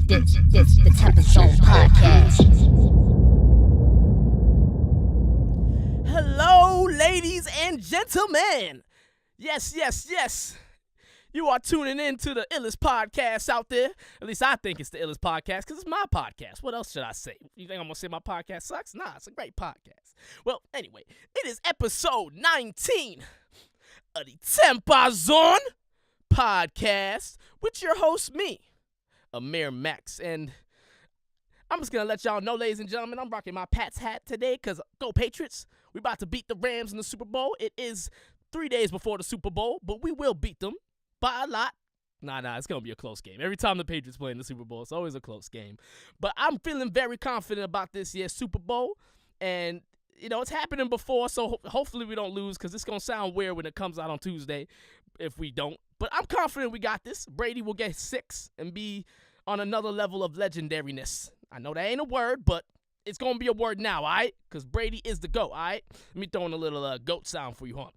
This the TempahZone podcast. Hello, ladies and gentlemen. Yes. You are tuning in to the illest podcast out there. At least I think it's the illest podcast because it's my podcast. What else should I say? You think I'm going to say my podcast sucks? Nah, it's a great podcast. Well, anyway, it is episode 19 of the TempahZone podcast with your host, me, Amir Max. And I'm just going to let y'all know, ladies and gentlemen, I'm rocking my Pats hat today because go Patriots. We about to beat the Rams in the Super Bowl. It is 3 days before the Super Bowl, but we will beat them by a lot. Nah, it's going to be a close game. Every time the Patriots play in the Super Bowl, it's always a close game. But I'm feeling very confident about this year's Super Bowl. And, you know, it's happening before, so hopefully we don't lose because it's going to sound weird when it comes out on Tuesday if we don't. But I'm confident we got this. Brady will get 6 and be on another level of legendariness. I know that ain't a word, but it's going to be a word now, all right? Because Brady is the GOAT, all right? Let me throw in a little goat sound for you, huh?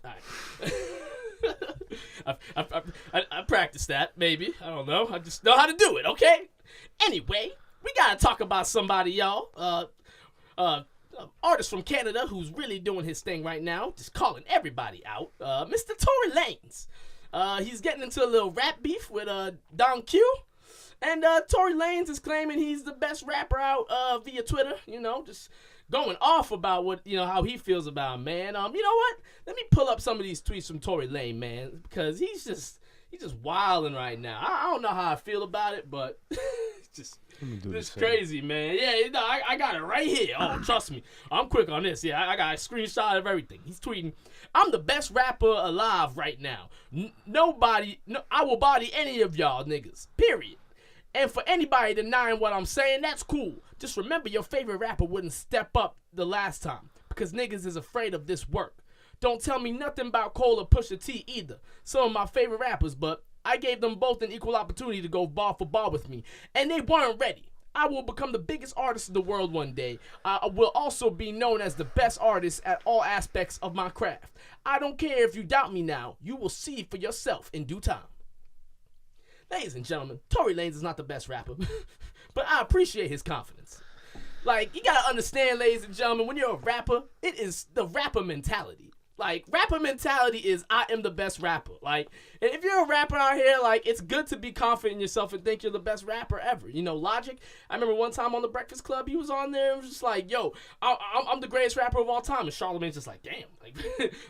All right. I practiced that, maybe. I don't know. I just know how to do it, okay? Anyway, we got to talk about somebody, y'all. Artist from Canada who's really doing his thing right now, just calling everybody out. Mr. Tory Lanez. He's getting into a little rap beef with Don Q. And Tory Lanez is claiming he's the best rapper out via Twitter, you know, just going off about what, you know, how he feels about him, man. You know what? Let me pull up some of these tweets from Tory Lanez, man, because he's just wilding right now. I don't know how I feel about it, but it's crazy, man. Yeah, you know, I got it right here. Oh, trust me. I'm quick on this. Yeah, I got a screenshot of everything. He's tweeting, I'm the best rapper alive right now. I will body any of y'all niggas, period. And for anybody denying what I'm saying, that's cool. Just remember your favorite rapper wouldn't step up the last time because niggas is afraid of this work. Don't tell me nothing about Cole or Pusha T either. Some of my favorite rappers, but I gave them both an equal opportunity to go bar for bar with me, and they weren't ready. I will become the biggest artist in the world one day. I will also be known as the best artist at all aspects of my craft. I don't care if you doubt me now. You will see for yourself in due time. Ladies and gentlemen, Tory Lanez is not the best rapper, but I appreciate his confidence. Like, you gotta understand, ladies and gentlemen, when you're a rapper, it is the rapper mentality. Like, rapper mentality is, I am the best rapper. Like, and if you're a rapper out here, like, it's good to be confident in yourself and think you're the best rapper ever. You know, Logic, I remember one time on The Breakfast Club, he was on there and was just like, yo, I'm the greatest rapper of all time. And Charlamagne's just like, damn,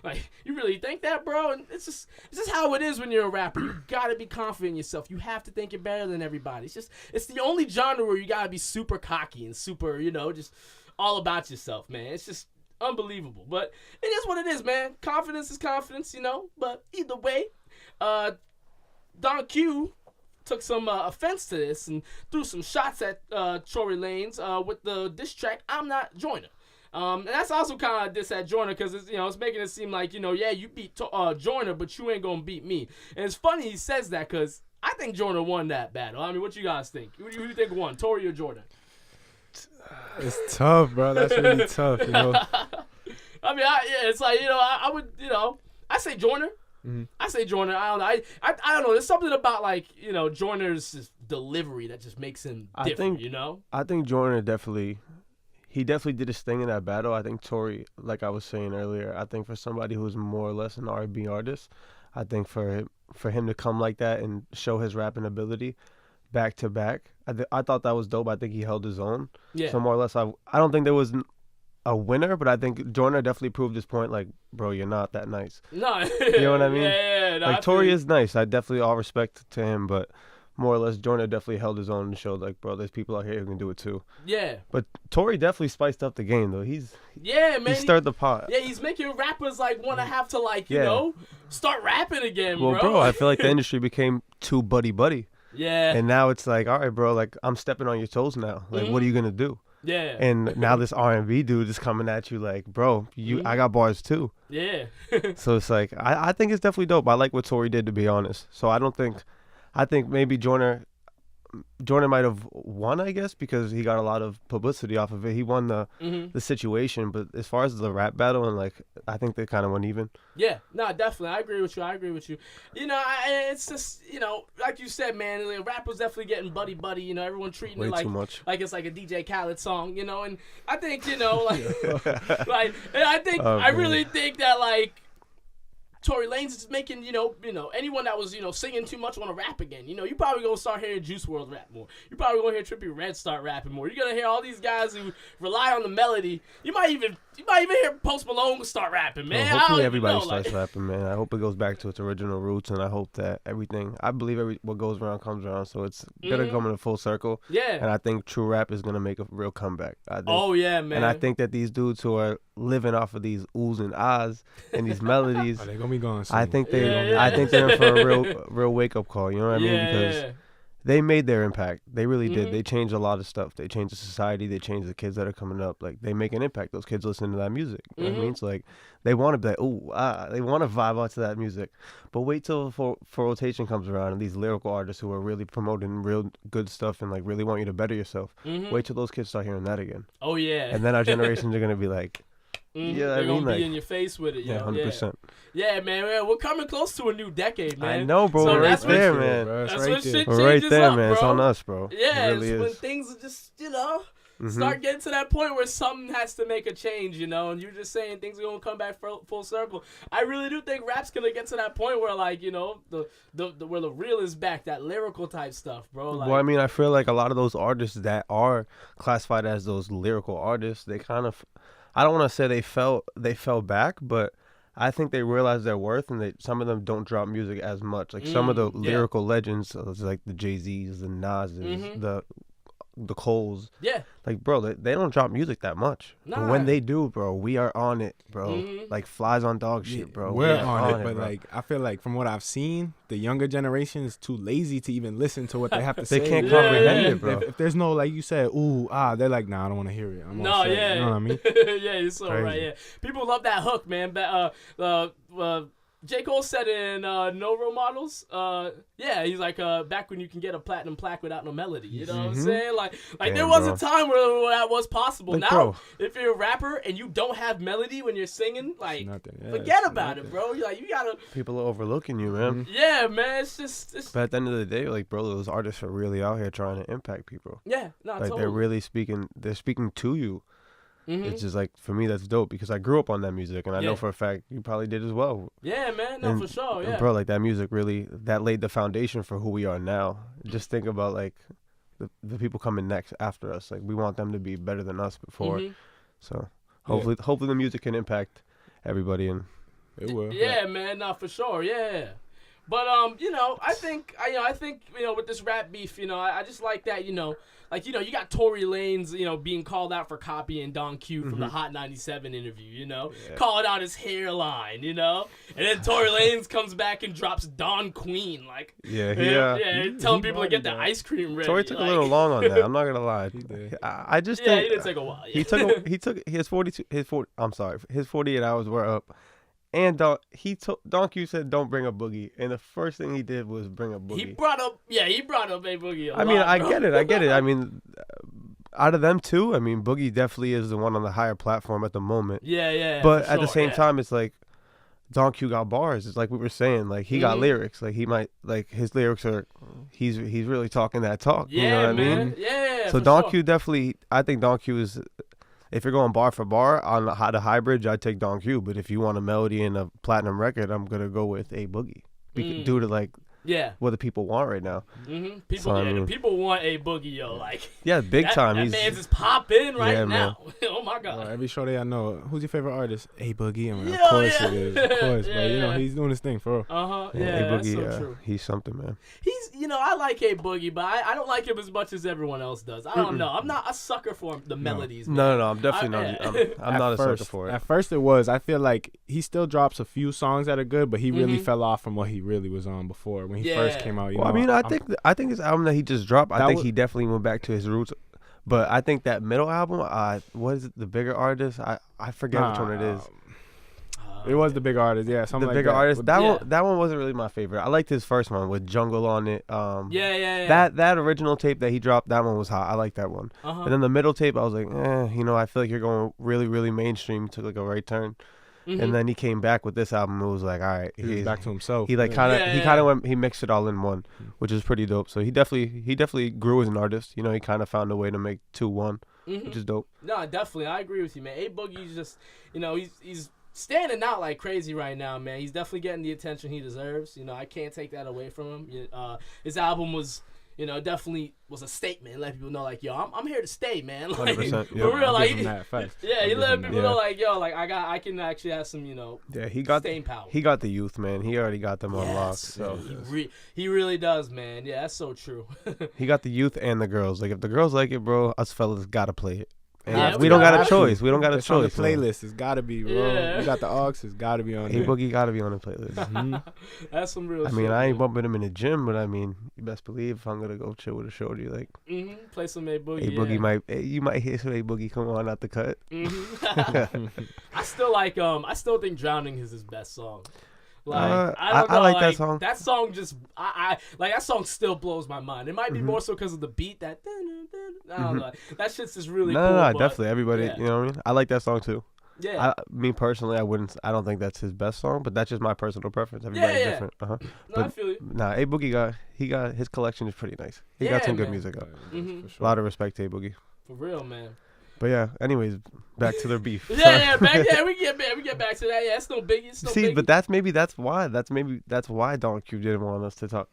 like, you really think that, bro? And it's just how it is when you're a rapper. You gotta be confident in yourself. You have to think you're better than everybody. It's the only genre where you gotta be super cocky and super, you know, just all about yourself, man. It's just unbelievable, but it is what it is, man. Confidence is confidence, you know. But either way, Don Q took some offense to this and threw some shots at Tory Lanez with the diss track "I'm Not Joyner." And that's also kind of diss at Joyner because it's making it seem like, you know, yeah, you beat Joyner, but you ain't gonna beat me. And it's funny he says that because I think Joyner won that battle. I mean, what you guys think? Who do you think won, Tory or Jordan? It's tough, bro. That's really tough, you know. I mean, it's like, you know, I would, you know, I say Joyner. Mm-hmm. I say Joyner. I don't know. I don't know. There's something about, like, you know, Joyner's delivery that just makes him different, you know? I think Joyner definitely did his thing in that battle. I think Tory, like I was saying earlier, I think for somebody who's more or less an R&B artist, I think for him to come like that and show his rapping ability back to back, I thought that was dope. I think he held his own. Yeah. So more or less, I don't think there was a winner, but I think Joyner definitely proved his point. Like, bro, you're not that nice. No. You know what I mean? Yeah. No, like, Tory is nice. I definitely all respect to him, but more or less, Joyner definitely held his own and showed, like, bro, there's people out here who can do it too. Yeah. But Tory definitely spiced up the game, though. He stirred the pot. Yeah, he's making rappers, like, want to have to, like, you know, start rapping again, bro. Well, bro, I feel like the industry became too buddy-buddy. Yeah. And now it's like, all right, bro, like, I'm stepping on your toes now. Like, what are you going to do? Yeah. And now this R&B dude is coming at you like, bro, I got bars too. Yeah. So it's like, I think it's definitely dope. I like what Tory did, to be honest. So I think maybe Joyner Jordan might have won, I guess, because he got a lot of publicity off of it. He won the situation, but as far as the rap battle, and like, I think they kind of went even. Yeah, no, definitely. I agree with you. You know, it's just, you know, like you said, man, the rappers definitely getting buddy. You know, everyone treating Way it like too much. like it's like a DJ Khaled song. You know, and I think, you know, like, and I think I really think that like. Tory Lanez is making, you know, anyone that was, you know, singing too much want to rap again. You know, you probably gonna start hearing Juice WRLD rap more. You probably gonna hear Trippie Redd start rapping more. You're gonna hear all these guys who rely on the melody. You might even hear Post Malone start rapping, man. Well, hopefully everybody starts rapping, man. I hope it goes back to its original roots, and I hope that I believe what goes around comes around, so it's gonna come in a full circle. Yeah. And I think true rap is gonna make a real comeback. I think. Oh yeah, man. And I think that these dudes who are living off of these oohs and ahs and these melodies, they're gonna be going soon. I think they're in for a real wake up call. You know what I mean? Because they made their impact. They really did. They changed a lot of stuff. They changed the society. They changed the kids that are coming up. Like, they make an impact. Those kids listen to that music. You know what I mean? So, like, they want to be like, ooh, they want to vibe out to that music. But wait till for rotation comes around and these lyrical artists who are really promoting real good stuff and, like, really want you to better yourself. Wait till those kids start hearing that again. Oh, yeah. And then our generations are going to be like, yeah, they're I mean, gonna be like, in your face with it. yeah, 100%. Yeah, man, we're coming close to a new decade, man. I know, bro. So We're right that's there, when- man. Bro, That's it's when right shit there. We're right changes there, up, man. It's bro. on us, bro. Yeah, It really it's when is. things are just, start getting to that point where something has to make a change, and you're just saying things are gonna come back full circle. I really do think rap's gonna get to that point where, like, the where the real is back, that lyrical type stuff, bro. Like, Well, I mean, I feel like a lot of those artists that are classified as those lyrical artists, they kind of, I don't want to say they fell back, but I think they realized their worth, and some of them don't drop music as much. Like, some of the lyrical legends, like the Jay-Z's, the Nas's, the Coles. Yeah. Like, bro, they don't drop music that much. But when they do, bro, we are on it, bro. Like flies on dog shit, bro. We're on it, but bro. like, I feel like from what I've seen, the younger generation is too lazy to even listen to what they have to say. They can't comprehend it, bro. If there's no, like you said, ooh, they're like, nah, I don't want to hear it. I'm No, all set. yeah. You know what I mean? Yeah, you're so Crazy. right. Yeah, people love that hook, man. But J. Cole said in No Role Models, he's like, back when you can get a platinum plaque without no melody. You know what I'm saying? Like Damn, there was bro. a time where that was possible. Like, Now, bro. if you're a rapper and you don't have melody when you're singing, like, Nothing. Yeah, forget it's about it, nothing. bro. You gotta. People are overlooking you, man. Yeah, man. It's But at the end of the day, like, bro, those artists are really out here trying to impact people. yeah, no, Like, totally. they're really speaking to you. It's just like, for me, that's dope because I grew up on that music, and I know Yeah. for a fact you probably did as well. Yeah, man. No, And- for sure. and Yeah. bro, like, that music really, that laid the foundation for who we are now. Just think about, like, the people coming next after us. Like, we want them to be better than us before. So hopefully the music can impact everybody. And It will. Yeah, man, no, for sure, yeah. But I think with this rap beef, I just like that, you got Tory Lanez, being called out for copying Don Q from the Hot 97 interview, calling out his hairline, and then Tory Lanez comes back and drops Don Queen, like, telling people to get the ice cream ready. Tory took like, a little long on that. I'm not gonna lie. did. I just Yeah, think he did take a while. he took his 48 hours were up. And Don Q said, "Don't bring a boogie," and the first thing he did was bring a boogie. He brought up A Boogie. I get it. I mean, out of them two, I mean, Boogie definitely is the one on the higher platform at the moment. Yeah. But for at the sure, same yeah. time, it's like Don Q got bars. It's like we were saying, like, he got lyrics. Like, he might, like, his lyrics are, he's really talking that talk. Yeah, you know what I man. mean? Yeah. So for Don sure. Q definitely, I think Don Q is, if you're going bar for bar on the high bridge, I'd take Don Q. But if you want a melody and a platinum record, I'm gonna go with A Boogie, due to, like, Yeah. what the people want right now. People, So, I the mean- people want A Boogie, yo. Like, Yeah, big time. That He's man's just popping right Yeah, now. Oh my Bro, god. every show day I know, who's your favorite artist? A Boogie. I'm like, Yo, of course yeah. it is. Of course. Yeah, But, yeah. he's doing his thing, for real. Yeah, A that's Boogie. so true. He's something, man. He's, I like A Boogie, but I don't like him as much as everyone else does. I don't know. I'm not a sucker for the melodies. Man. No. I'm definitely not. I'm not a sucker for it. At first it was. I feel like he still drops a few songs that are good, but he really fell off from what he really was on before when he first came out. Well, I mean, I think this album that he just dropped, I think was- he definitely went back to his roots. But I think that middle album, what is it, The Bigger Artist? I forget which one it is. It was the big artist, yeah. The Something like bigger that. artist. With- That one wasn't really my favorite. I liked his first one with Jungle on it. Yeah. That original tape that he dropped, that one was hot. I like that one. Uh-huh. And then the middle tape, I was like, I feel like you're going really, really mainstream. Took like a right turn. Mhm. And then he came back with this album. It was like, all right, He was back to himself. He like yeah. kind of went. He mixed it all in one, which is pretty dope. So he definitely grew as an artist. You know, he kind of found a way to make 2-1, which is dope. No, definitely, I agree with you, man. A Boogie's just, he's standing out like crazy right now, man. He's definitely getting the attention he deserves. I can't take that away from him. His album was, definitely was a statement. Let people know, like, yo, I'm here to stay, man. Like, 100%, yeah. for real, I'll like, give him that, facts. yeah, he I'll let give him people that. know, like, yo, like, I can actually have some, Yeah, he got staying power. He got the youth, man. He already got them unlocked. Yes, So he really does, man. Yeah, that's so true. he got the youth and the girls. Like if the girls like it, bro, us fellas gotta play it. And Yeah, we don't got a have to. choice. We don't got a It's on the choice. man. playlist. It's gotta be, bro. Yeah. You got the aux. It's gotta be on A there. Boogie gotta be on the playlist. Mhm. That's some real I shit. mean, I ain't man. bumping him in the gym, but I mean, you best believe if I'm gonna go chill with a shorty, like Play some A Boogie. A Boogie yeah. you might hear some A Boogie come on out the cut. I still think Drowning is his best song. Like I don't I know, like that song. That song just I like that song still blows my mind. It might be Mhm. more so because of the beat that I don't know. That shit's just really No, cool. no, but definitely. Everybody, yeah. you know what I mean? I like that song too. Yeah. Me personally, I don't think that's his best song, but that's just my personal preference. Everybody's Yeah. different. No, but I feel you. Nah, A Boogie got his collection is pretty nice. He got Yeah, some good man. music out. Mhm. A lot of respect to A Boogie. For real, man. But yeah, anyways, back to their beef. Yeah, we get back to that. Yeah, it's no biggie. It's no See, biggie. but that's why Don Q didn't want us to talk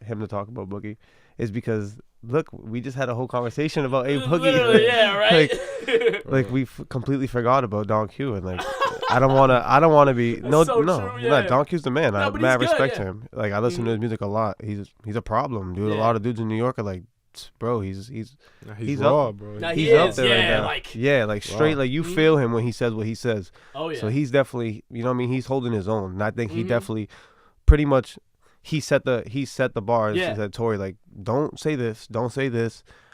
about Boogie, is because look, we just had a whole conversation about A Boogie. Literally, yeah, right. like we completely forgot about Don Q, and like I don't want to be That's so true, yeah. Don Q's the man. I but mad he's good, respect yeah. to him. Like I listen to his music a lot. He's a problem, dude. A Yeah. lot of dudes in New York are like, bro, he's Nah, He's raw, up- bro. Nah, he's he up is, there yeah, right now. like like straight, Wow. like you feel him when he says what he says. oh yeah. So he's definitely, you know what I mean, he's holding his own. And I think he Mhm. definitely pretty much he set the bar and Yeah. said, Tory, like, don't say this.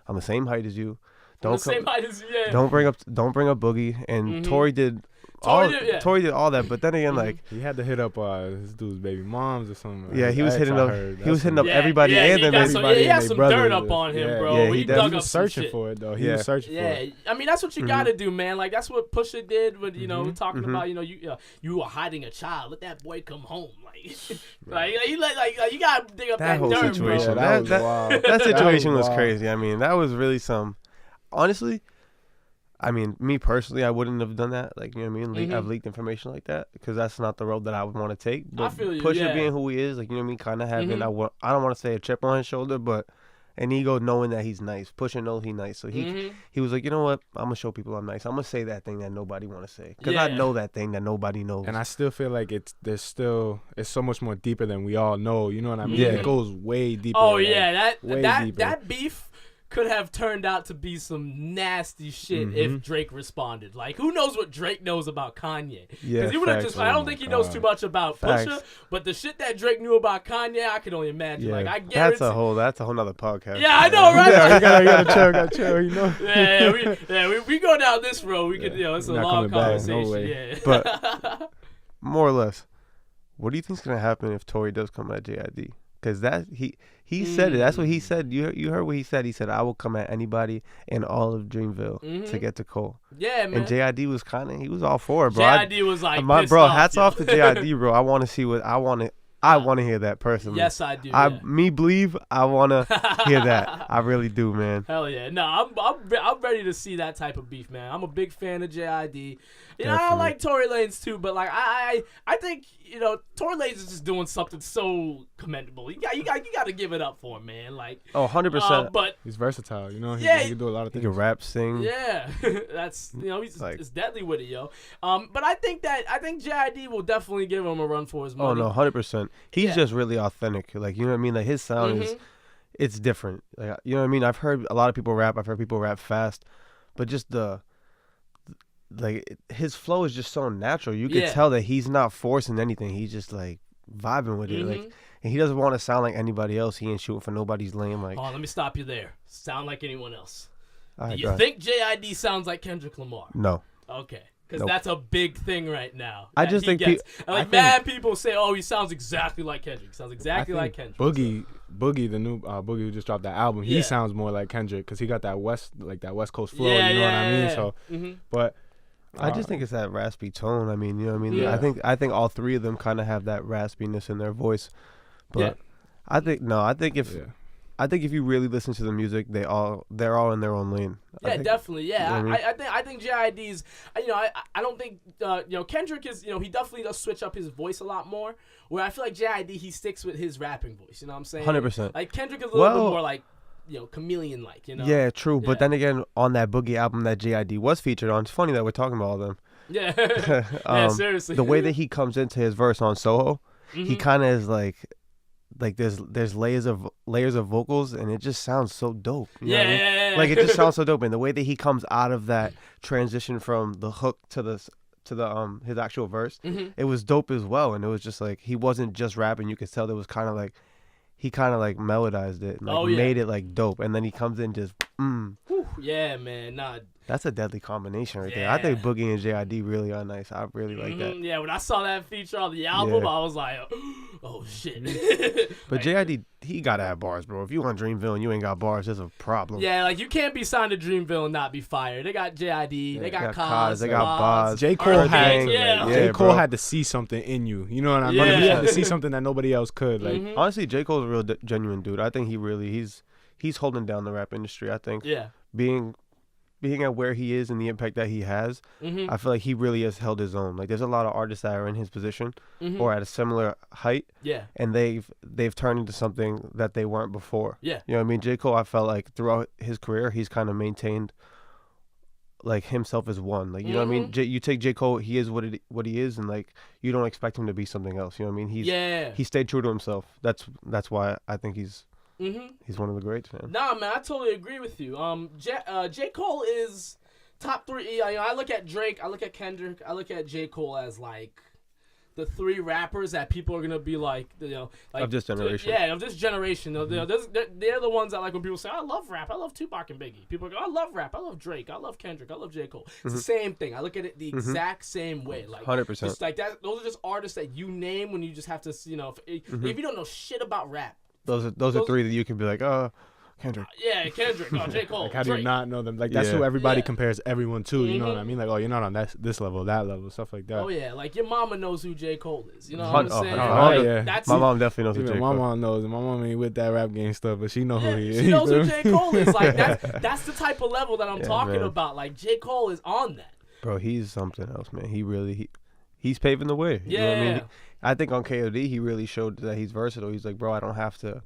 I'm the same height as you. On the Don't come, same height as yeah. don't bring up Boogie. And Mhm. Tory did Tory did all that, but then again, Mhm. like He had to hit up his dude's baby moms or something. Yeah, he was Ex, hitting I up- heard. he was That's hitting some- up everybody and he then got some, everybody he had and they some brothers. dirt up on him, Yeah. bro. Yeah, he he dug definitely up He was some searching shit. for it though. He Yeah. was searching for Yeah, it. I mean that's what you gotta do, man. Like that's what Pusha did with talking Mhm. about you were hiding a child. Let that boy come home. Like you gotta dig up That that whole dirt, situation, bro. Yeah, that was wild. that situation was wild. crazy. I mean, that was really some. Honestly, I mean, me personally, I wouldn't have done that. Like, you know what I mean? I've leaked information like that because that's not the road that I would want to take. But feel you, Pusha yeah. being who he is, like, you know what I mean? Kind of having, Mhm. I don't want to say a chip on his shoulder, but an ego knowing that he's nice. Pusha knows he's nice. So he was like, you know what? I'm going to show people I'm nice. I'm going to say that thing that nobody want to say. Because I Yeah. know that thing that nobody knows. And I still feel like it's so much more deeper than we all know. You know what I mean? Yeah. It goes way deeper. Oh like, yeah, way that deeper. that beef could have turned out to be some nasty shit if Drake responded. Like, who knows what Drake knows about Kanye? Yeah, Because he would have facts. just. I don't Oh think my he knows God. too much about Pusha, Facts. but the shit that Drake knew about Kanye, I can only imagine. Yeah, Like, I guarantee. that's a whole nother podcast. Yeah, I know, right? Yeah, you gotta chill, you know. we go down this road. We could, it's a Not long coming back, no conversation. way. Yeah. But more or less, what do you think's gonna happen if Tory does come at JID? Because he said it. That's what he said. You heard what he said. He said, "I will come at anybody in all of Dreamville to get to Cole." Yeah, man. And JID was he was all for it, bro. JID was like, my pissed bro, off, hats yo. off to JID, bro. I want to see what I want to. I want to hear that personally. Yes, I do. I yeah. me Bleave. I want to hear that. I really do, man. Hell yeah. No, I'm ready to see that type of beef, man. I'm a big fan of JID. You know, I Definitely. like Tory Lanez too, but like I think, Tory Lanez is just doing something so commendable. You got to give it up for him, man. Like, Oh, 100%. but He's versatile, you know. He can do a lot of He things. can rap, sing. yeah, that's he's Like- it's deadly with it, yo. But I think JID will definitely give him a run for his money. Oh no, 100%. He's Yeah. just really authentic. Like, you know what I mean? Like his sound is, it's different. Like, you know what I mean? I've heard a lot of people rap. I've heard people rap fast, but just his flow is just so natural. You could Yeah. tell that he's not forcing anything. He's just like vibing with it. Like, and he doesn't want to sound like anybody else. He ain't shooting for nobody's lane. Like, Oh, let me stop you there. Sound like anyone else? all right, Do go you ahead. think JID sounds like Kendrick Lamar? No. Okay. Because that's a big thing right now. I just think mad people say, "Oh, he sounds exactly like Kendrick." He sounds exactly like Kendrick. Boogie, the new Boogie who just dropped that album, he sounds more like Kendrick because he got that West Coast flow. You know what I mean? So, but I just think it's that raspy tone. I mean, you know what I mean? Yeah. I think all three of them kind of have that raspiness in their voice. But I think if you really listen to the music, they're all in their own lane. Yeah, definitely. Yeah, you know what I think JID's. I don't think Kendrick is. He definitely does switch up his voice a lot more. Where I feel like JID, he sticks with his rapping voice. You know what I'm saying? 100%. Like Kendrick is a little bit more like chameleon like. Yeah, true. Yeah. But then again, on that Boogie album that JID was featured on, it's funny that we're talking about all them. Yeah. Yeah, seriously. The way that he comes into his verse on Soho, he kind of is like there's layers of vocals, and it just sounds so dope. You know what I mean? Like it just sounds so dope, and the way that he comes out of that transition from the hook to his actual verse, it was dope as well. And it was just like he wasn't just rapping; you could tell there was kind of like he kind of like melodized it, and made it like dope, and then he comes in just Whew, yeah, man, nah. That's a deadly combination right there. I think Boogie and JID really are nice. I really like that. Yeah, when I saw that feature on the album, I was like, oh, shit. But JID, he got to have bars, bro. If you on Dreamville and you ain't got bars, there's a problem. Yeah, like you can't be signed to Dreamville and not be fired. They got JID, they got Cos, they got Boz. J. Cole had to see something in you. You know what I mean? He had to see something that nobody else could. Like honestly, J. Cole's a real genuine dude. I think he's holding down the rap industry. I think being at where he is and the impact that he has, I feel like he really has held his own. Like there's a lot of artists that are in his position or at a similar height, and they've turned into something that they weren't before. Yeah, you know what I mean? J. Cole, I felt like throughout his career, he's kind of maintained like himself as one. Like you know what I mean? You take J. Cole, he is what he is, and like you don't expect him to be something else. You know what I mean? He stayed true to himself. That's why I think he's one of the greats, man. Nah, man, I totally agree with you. J. Cole is top three. I look at Drake, I look at Kendrick, I look at J. Cole as like the three rappers that people are gonna be like, like of this generation. Of this generation. They're the ones that like when people say, I love rap, I love Tupac and Biggie. People go, I love rap, I love Drake, I love Kendrick, I love J. Cole. It's the same thing. I look at it the exact same way. Like 100%. Just like that. Those are just artists that you name when you just have to, if you don't know shit about rap. Those are three that you can be like, Kendrick. Yeah, Kendrick. Oh, J. Cole. Like, how do you not know them? Like, that's who everybody compares everyone to. You know what I mean? Like, oh, you're not on this level, that level, stuff like that. Oh, yeah. Like, your mama knows who J. Cole is. You know what I'm saying? My mom definitely knows who J. Cole is. My mom knows. My mom ain't with that rap game stuff, but she knows who he is. She knows who J. Cole is. Like, that's the type of level that I'm talking about. Like, J. Cole is on that. Bro, he's something else, man. He's paving the way. You know what I mean? I think on KOD, he really showed that he's versatile. He's like, bro, I don't have to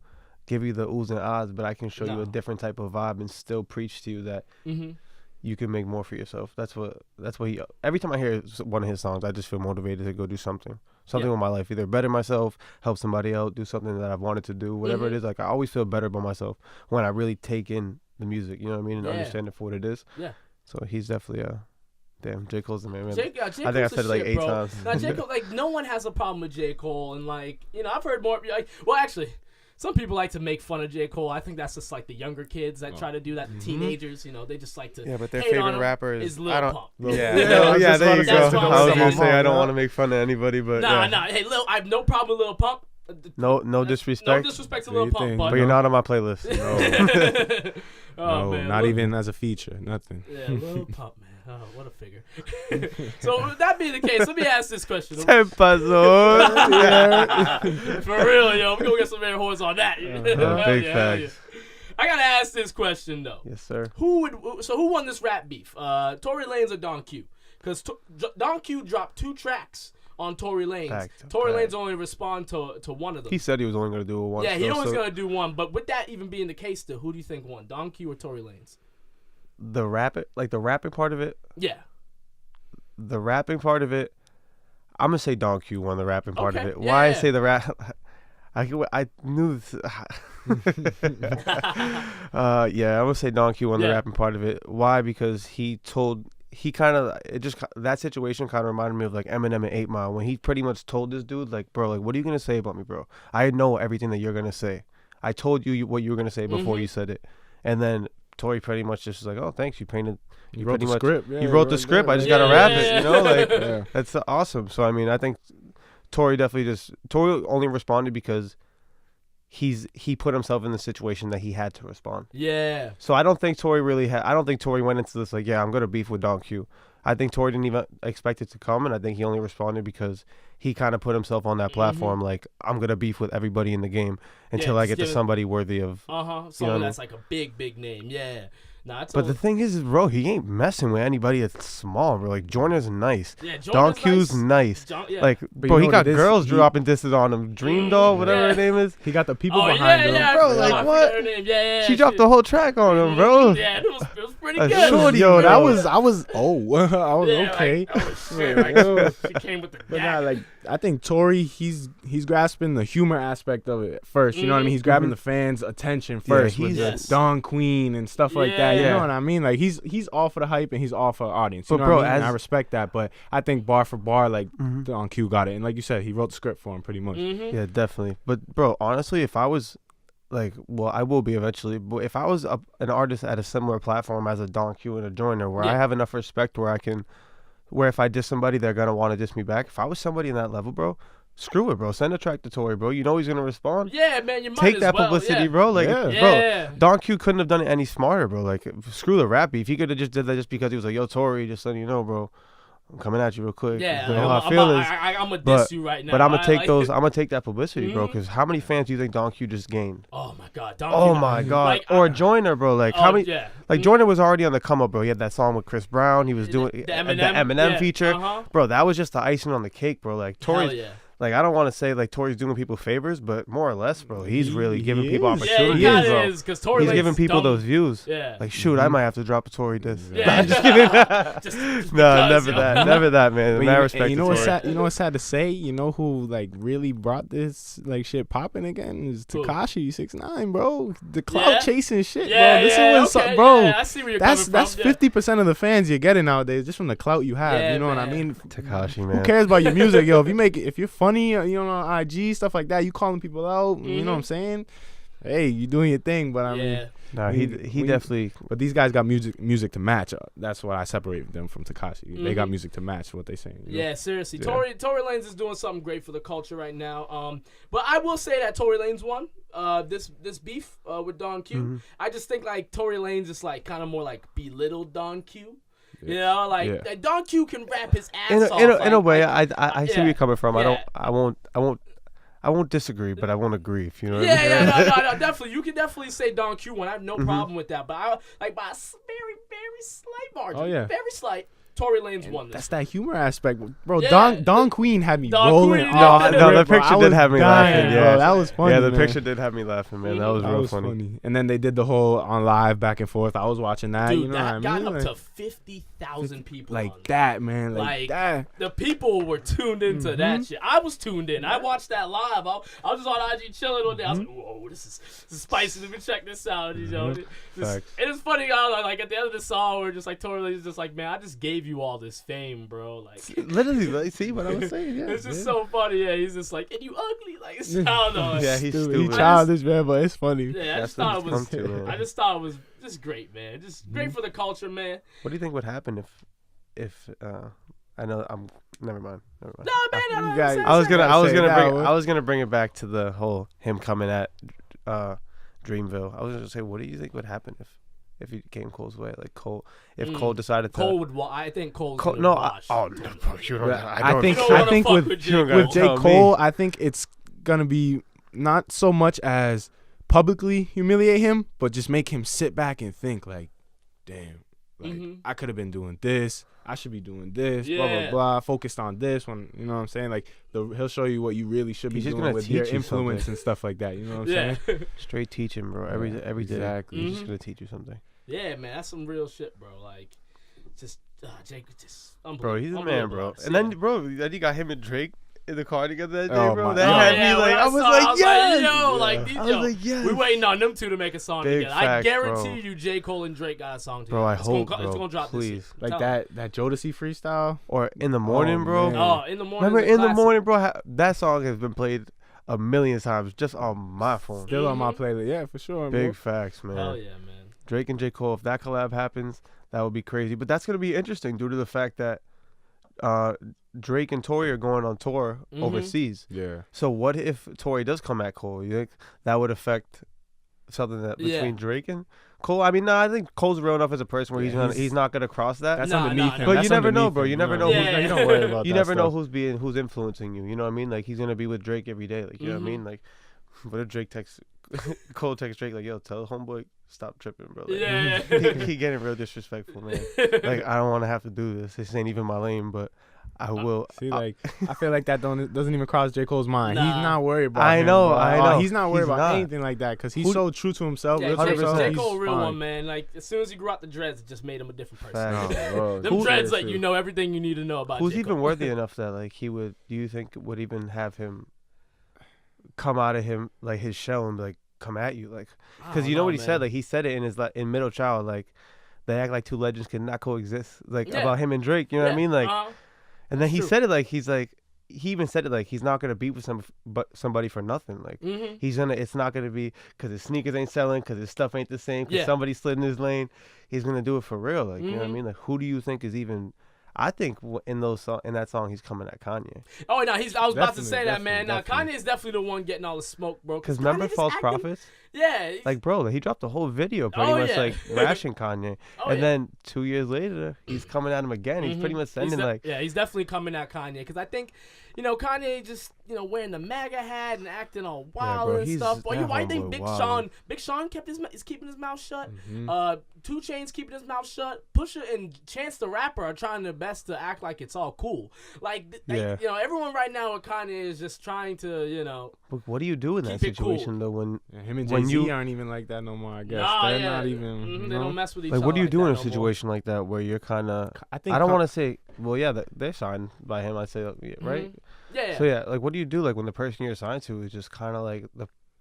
give you the oohs and ahs, but I can show you a different type of vibe and still preach to you that you can make more for yourself. That's what he. Every time I hear one of his songs, I just feel motivated to go do something with my life, either better myself, help somebody out, do something that I've wanted to do, whatever it is. Like I always feel better about myself when I really take in the music. You know what I mean, and understand it for what it is. Yeah. So he's definitely damn, J. Cole's the man. J. I think I said it like 8 times. Now J. Cole, like no one has a problem with J. Cole, and like I've heard more. Like, well, actually. Some people like to make fun of J. Cole. I think that's just like the younger kids that try to do that. The teenagers, they just like to. Yeah, but their favorite rapper is Lil Pump. Yeah, there you go. I was gonna say I don't want to make fun of anybody, but nah. Hey, I have no problem with Lil Pump. No disrespect. No disrespect to Lil Pump, but you're not on my playlist. No, man, not even as a feature. Nothing. Yeah, Lil Pump, man. Oh, what a figure. So with that being the case, let me ask this question. TempahZone. For real, yo. We're going to get some air horns on that. Big facts. I got to ask this question, though. Yes, sir. Who won this rap beef? Tory Lanez or Don Q? Because Don Q dropped 2 tracks on Tory Lanez. Tory Lanez only respond to one of them. He said he was only going to do one. Yeah, he was going to do one. But with that even being the case, though, who do you think won? Don Q or Tory Lanez? The rapping part of it? Yeah. The rapping part of it, I'm going to say Don Q won the rapping part of it. Why I say the rap... I knew this. I'm going to say Don Q won the rapping part of it. Why? Because that situation kind of reminded me of like Eminem and 8 Mile when he pretty much told this dude like, bro, like, what are you going to say about me, bro? I know everything that you're going to say. I told you what you were going to say before you said it. And then Tory pretty much just was like, oh, thanks, you painted. You wrote the script. Yeah, you wrote the script. I just gotta rap it. You know, like that's awesome. So I mean, I think Tory only responded because he put himself in the situation that he had to respond. Yeah. So I don't think Tory went into this like, yeah, I'm gonna beef with Don Q. I think Tory didn't even expect it to come, and I think he only responded because he kind of put himself on that platform like, I'm gonna beef with everybody in the game until I get to somebody worthy of. Someone that's like a big name. Yeah. Nah, but the thing is, bro, he ain't messing with anybody that's small, bro. Like, Joyner's nice. Yeah, Don Q's nice. Like, but bro, he got girls dropping disses on him. Dream Doll, whatever her name is. He got the people behind him. Bro, like, what? She dropped the whole track on him, bro. Yeah, it was pretty good. Yo, I was okay. She came with the But nah, like, I think Tory, he's grasping the humor aspect of it first. You know what I mean? He's grabbing the fans' attention first with the Don Queen and stuff like that. You know what I mean? Like, he's all for the hype and he's all for the audience. You know what I mean? I respect that, but I think bar for bar, like, Don Q got it. And like you said, he wrote the script for him pretty much. Yeah, definitely. But bro, honestly, if I was like, well, I will be eventually, but if I was an artist at a similar platform as a Don Q and a Joyner, where I have enough respect where if I diss somebody, they're gonna want to diss me back. If I was somebody in that level, bro, screw it, bro. Send a track to Tory, bro. You know he's gonna respond. Yeah, man, you might take that publicity, bro. Like, bro, Don Q couldn't have done it any smarter, bro. Like, screw the rap beef. He could have just did that just because he was like, yo, Tory, just letting you know, bro, I'm coming at you real quick. Yeah, you know how I feel is. I'm gonna diss you right now. But I'm gonna take I'm gonna take that publicity, bro. Because how many fans do you think Don Q just gained? Oh my god, Oh my god. Like, or Joyner, bro. Like, how many? Yeah. Like, Joyner was already on the come up, bro. He had that song with Chris Brown. He was doing the Eminem feature, bro. That was just the icing on the cake, bro. Like, Tory. Like, I don't want to say like Tory's doing people favors, but more or less, bro, he's really giving people opportunities, bro. Because Tory he's giving people those views. Yeah. Like, shoot, I might have to drop a Tory diss. Yeah. I'm just kidding. No, never that, man. I respect. You know what's sad? You know what's sad to say? You know who like really brought this like shit popping again is Tekashi 6ix9ine, bro. The clout chasing shit, bro. This is when bro. I see where you're coming from. That's 50% of the fans you're getting nowadays just from the clout you have. You know what I mean? Tekashi, man. Who cares about your music, yo? If you're funny, you know, on IG, stuff like that, you calling people out, you know what I'm saying? Hey, you doing your thing, but I mean, no, he definitely. But these guys got music to match. That's why I separate them from Tekashi. They got music to match what they saying. Yeah, seriously. Tory Lanez is doing something great for the culture right now. But I will say that Tory Lanez won this beef with Don Q. I just think like Tory Lanez is like kind of more like belittled Don Q. You know, like Don Q can rap his ass off. In a way, I see where you're coming from. I won't disagree, but I won't agree. If you know what I mean? No, definitely. You can definitely say Don Q won. I have no problem with that. But I like by a very slight margin. Oh yeah, very slight. Tory Lanez won this. That's that humor aspect, bro. Don Queen had me rolling. No, the picture did have me laughing. Yeah, bro, that was funny. Yeah, the picture did have me laughing, man. That was real funny. And then they did the whole on live back and forth. I was watching that. Dude, you know that what I mean? got up to 50,000 people. Like that, man. Like that. The people were tuned into that shit. I was tuned in. I watched that live. I was just on IG chilling one day. I was like, whoa, this is spicy. Let me check this out. You know, it's funny. Like at the end of the song, we're just like Tory Lanez just like, man, I just gave you all this fame. Bro, like literally, like, see what I was saying? Yeah, it's just so funny. Yeah, he's just like, and you ugly, like, I don't know. Yeah, he's stupid. He's childish, man, but it's funny. Yeah, I just thought it was just great, man. Just great for the culture, man. What do you think would happen if I know I'm never mind. No, man, I was gonna bring it back to the whole him coming at Dreamville. I was gonna say, what do you think would happen if he came Cole's way, like Cole, if Cole decided to, I think Cole. No, I think with J. Cole, I think it's gonna be not so much as publicly humiliate him, but just make him sit back and think, like, damn, like I could have been doing this, I should be doing this, blah blah blah, focused on this one, you know what I'm saying? Like he'll show you what you really should be doing with your influence and stuff like that, you know what I'm saying? Straight teaching, bro. Every day. Exactly. He's just gonna teach you something. Yeah, man, that's some real shit, bro. Like, just Jake, just unbelievable. Bro, he's a man, bro. And then, then you got him and Drake in the car together that day, bro. I was like, yes. We waiting on them two to make a song together. I guarantee you, J. Cole and Drake got a song together. Bro, I hope, it's gonna drop please. This year. Like that Jodeci freestyle, or In the Morning, bro. Man. Oh, In the Morning. Remember In the Morning, bro? That song has been played a million times just on my phone. Still on my playlist, yeah, for sure. Big facts, man. Hell yeah, man. Drake and J. Cole, if that collab happens, that would be crazy. But that's gonna be interesting due to the fact that Drake and Tory are going on tour overseas. Yeah. So what if Tory does come at Cole? You think that would affect something that between Drake and Cole? I mean, no, I think Cole's real enough as a person where he's not gonna cross that. That's underneath him. But That's you never know, underneath bro. him, You never know. You don't worry about You that never know stuff. who's influencing you. You know what I mean? Like he's gonna be with Drake every day. Like you know what I mean? Like, what if Drake texts Cole texts Drake like, "Yo, tell homeboy stop tripping, bro." Like, he getting real disrespectful, man. Like I don't want to have to do this. This ain't even my lane, but I will. See, like I feel like that doesn't even cross J. Cole's mind. Nah. He's not worried about. I know, bro. I know. He's not worried He's about not. anything like that because he's so true to himself. Yeah, real to himself, J. he's Cole, real fine. one, man. Like as soon as he grew out the dreads, it just made him a different person. Facts. Bro, Them dreads, like you know everything you need to know about. Who's J. even Cole. worthy enough that like he would? Do you think would even have him come out of him like his shell and be like come at you like? Because you know what he said? Like he said it in his in Middle Child. Like they act like two legends cannot coexist. Like about him and Drake. You know what I mean? Like, and then he said it like he's like. He even said it like he's not gonna beat with somebody for nothing. Like he's gonna, it's not gonna be because his sneakers ain't selling, because his stuff ain't the same, because somebody slid in his lane. He's gonna do it for real. Like you know what I mean? Like who do you think is even? I think in that song he's coming at Kanye. Oh no, I was about to say that, man. Now Definitely. Kanye is definitely the one getting all the smoke, bro. Because remember False Prophets? Yeah. Like bro, he dropped the whole video pretty much like rashing Kanye, and then 2 years later he's coming at him again. He's pretty much sending he's definitely coming at Kanye because I think. Kanye just, wearing the MAGA hat and acting all wild and stuff. Why do you think Big Sean is keeping his mouth shut? 2 Chainz keeping his mouth shut. Pusha and Chance the Rapper are trying their best to act like it's all cool. Everyone right now with Kanye is just trying to, But what do you do in that situation though when him and Jay-Z aren't even like that no more? I guess they're not even. They don't mess with each other. Like what do you do in a no situation like that where you're kind of? I think don't want to say. Well, yeah, they're signed by him. I say right. Yeah. So yeah, like what do you do like when the person you're assigned to is just kind of like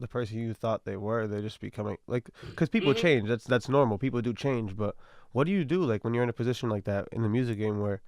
the person you thought they were? They're just becoming like because people change. That's normal. People do change. But what do you do like when you're in a position like that in the music game where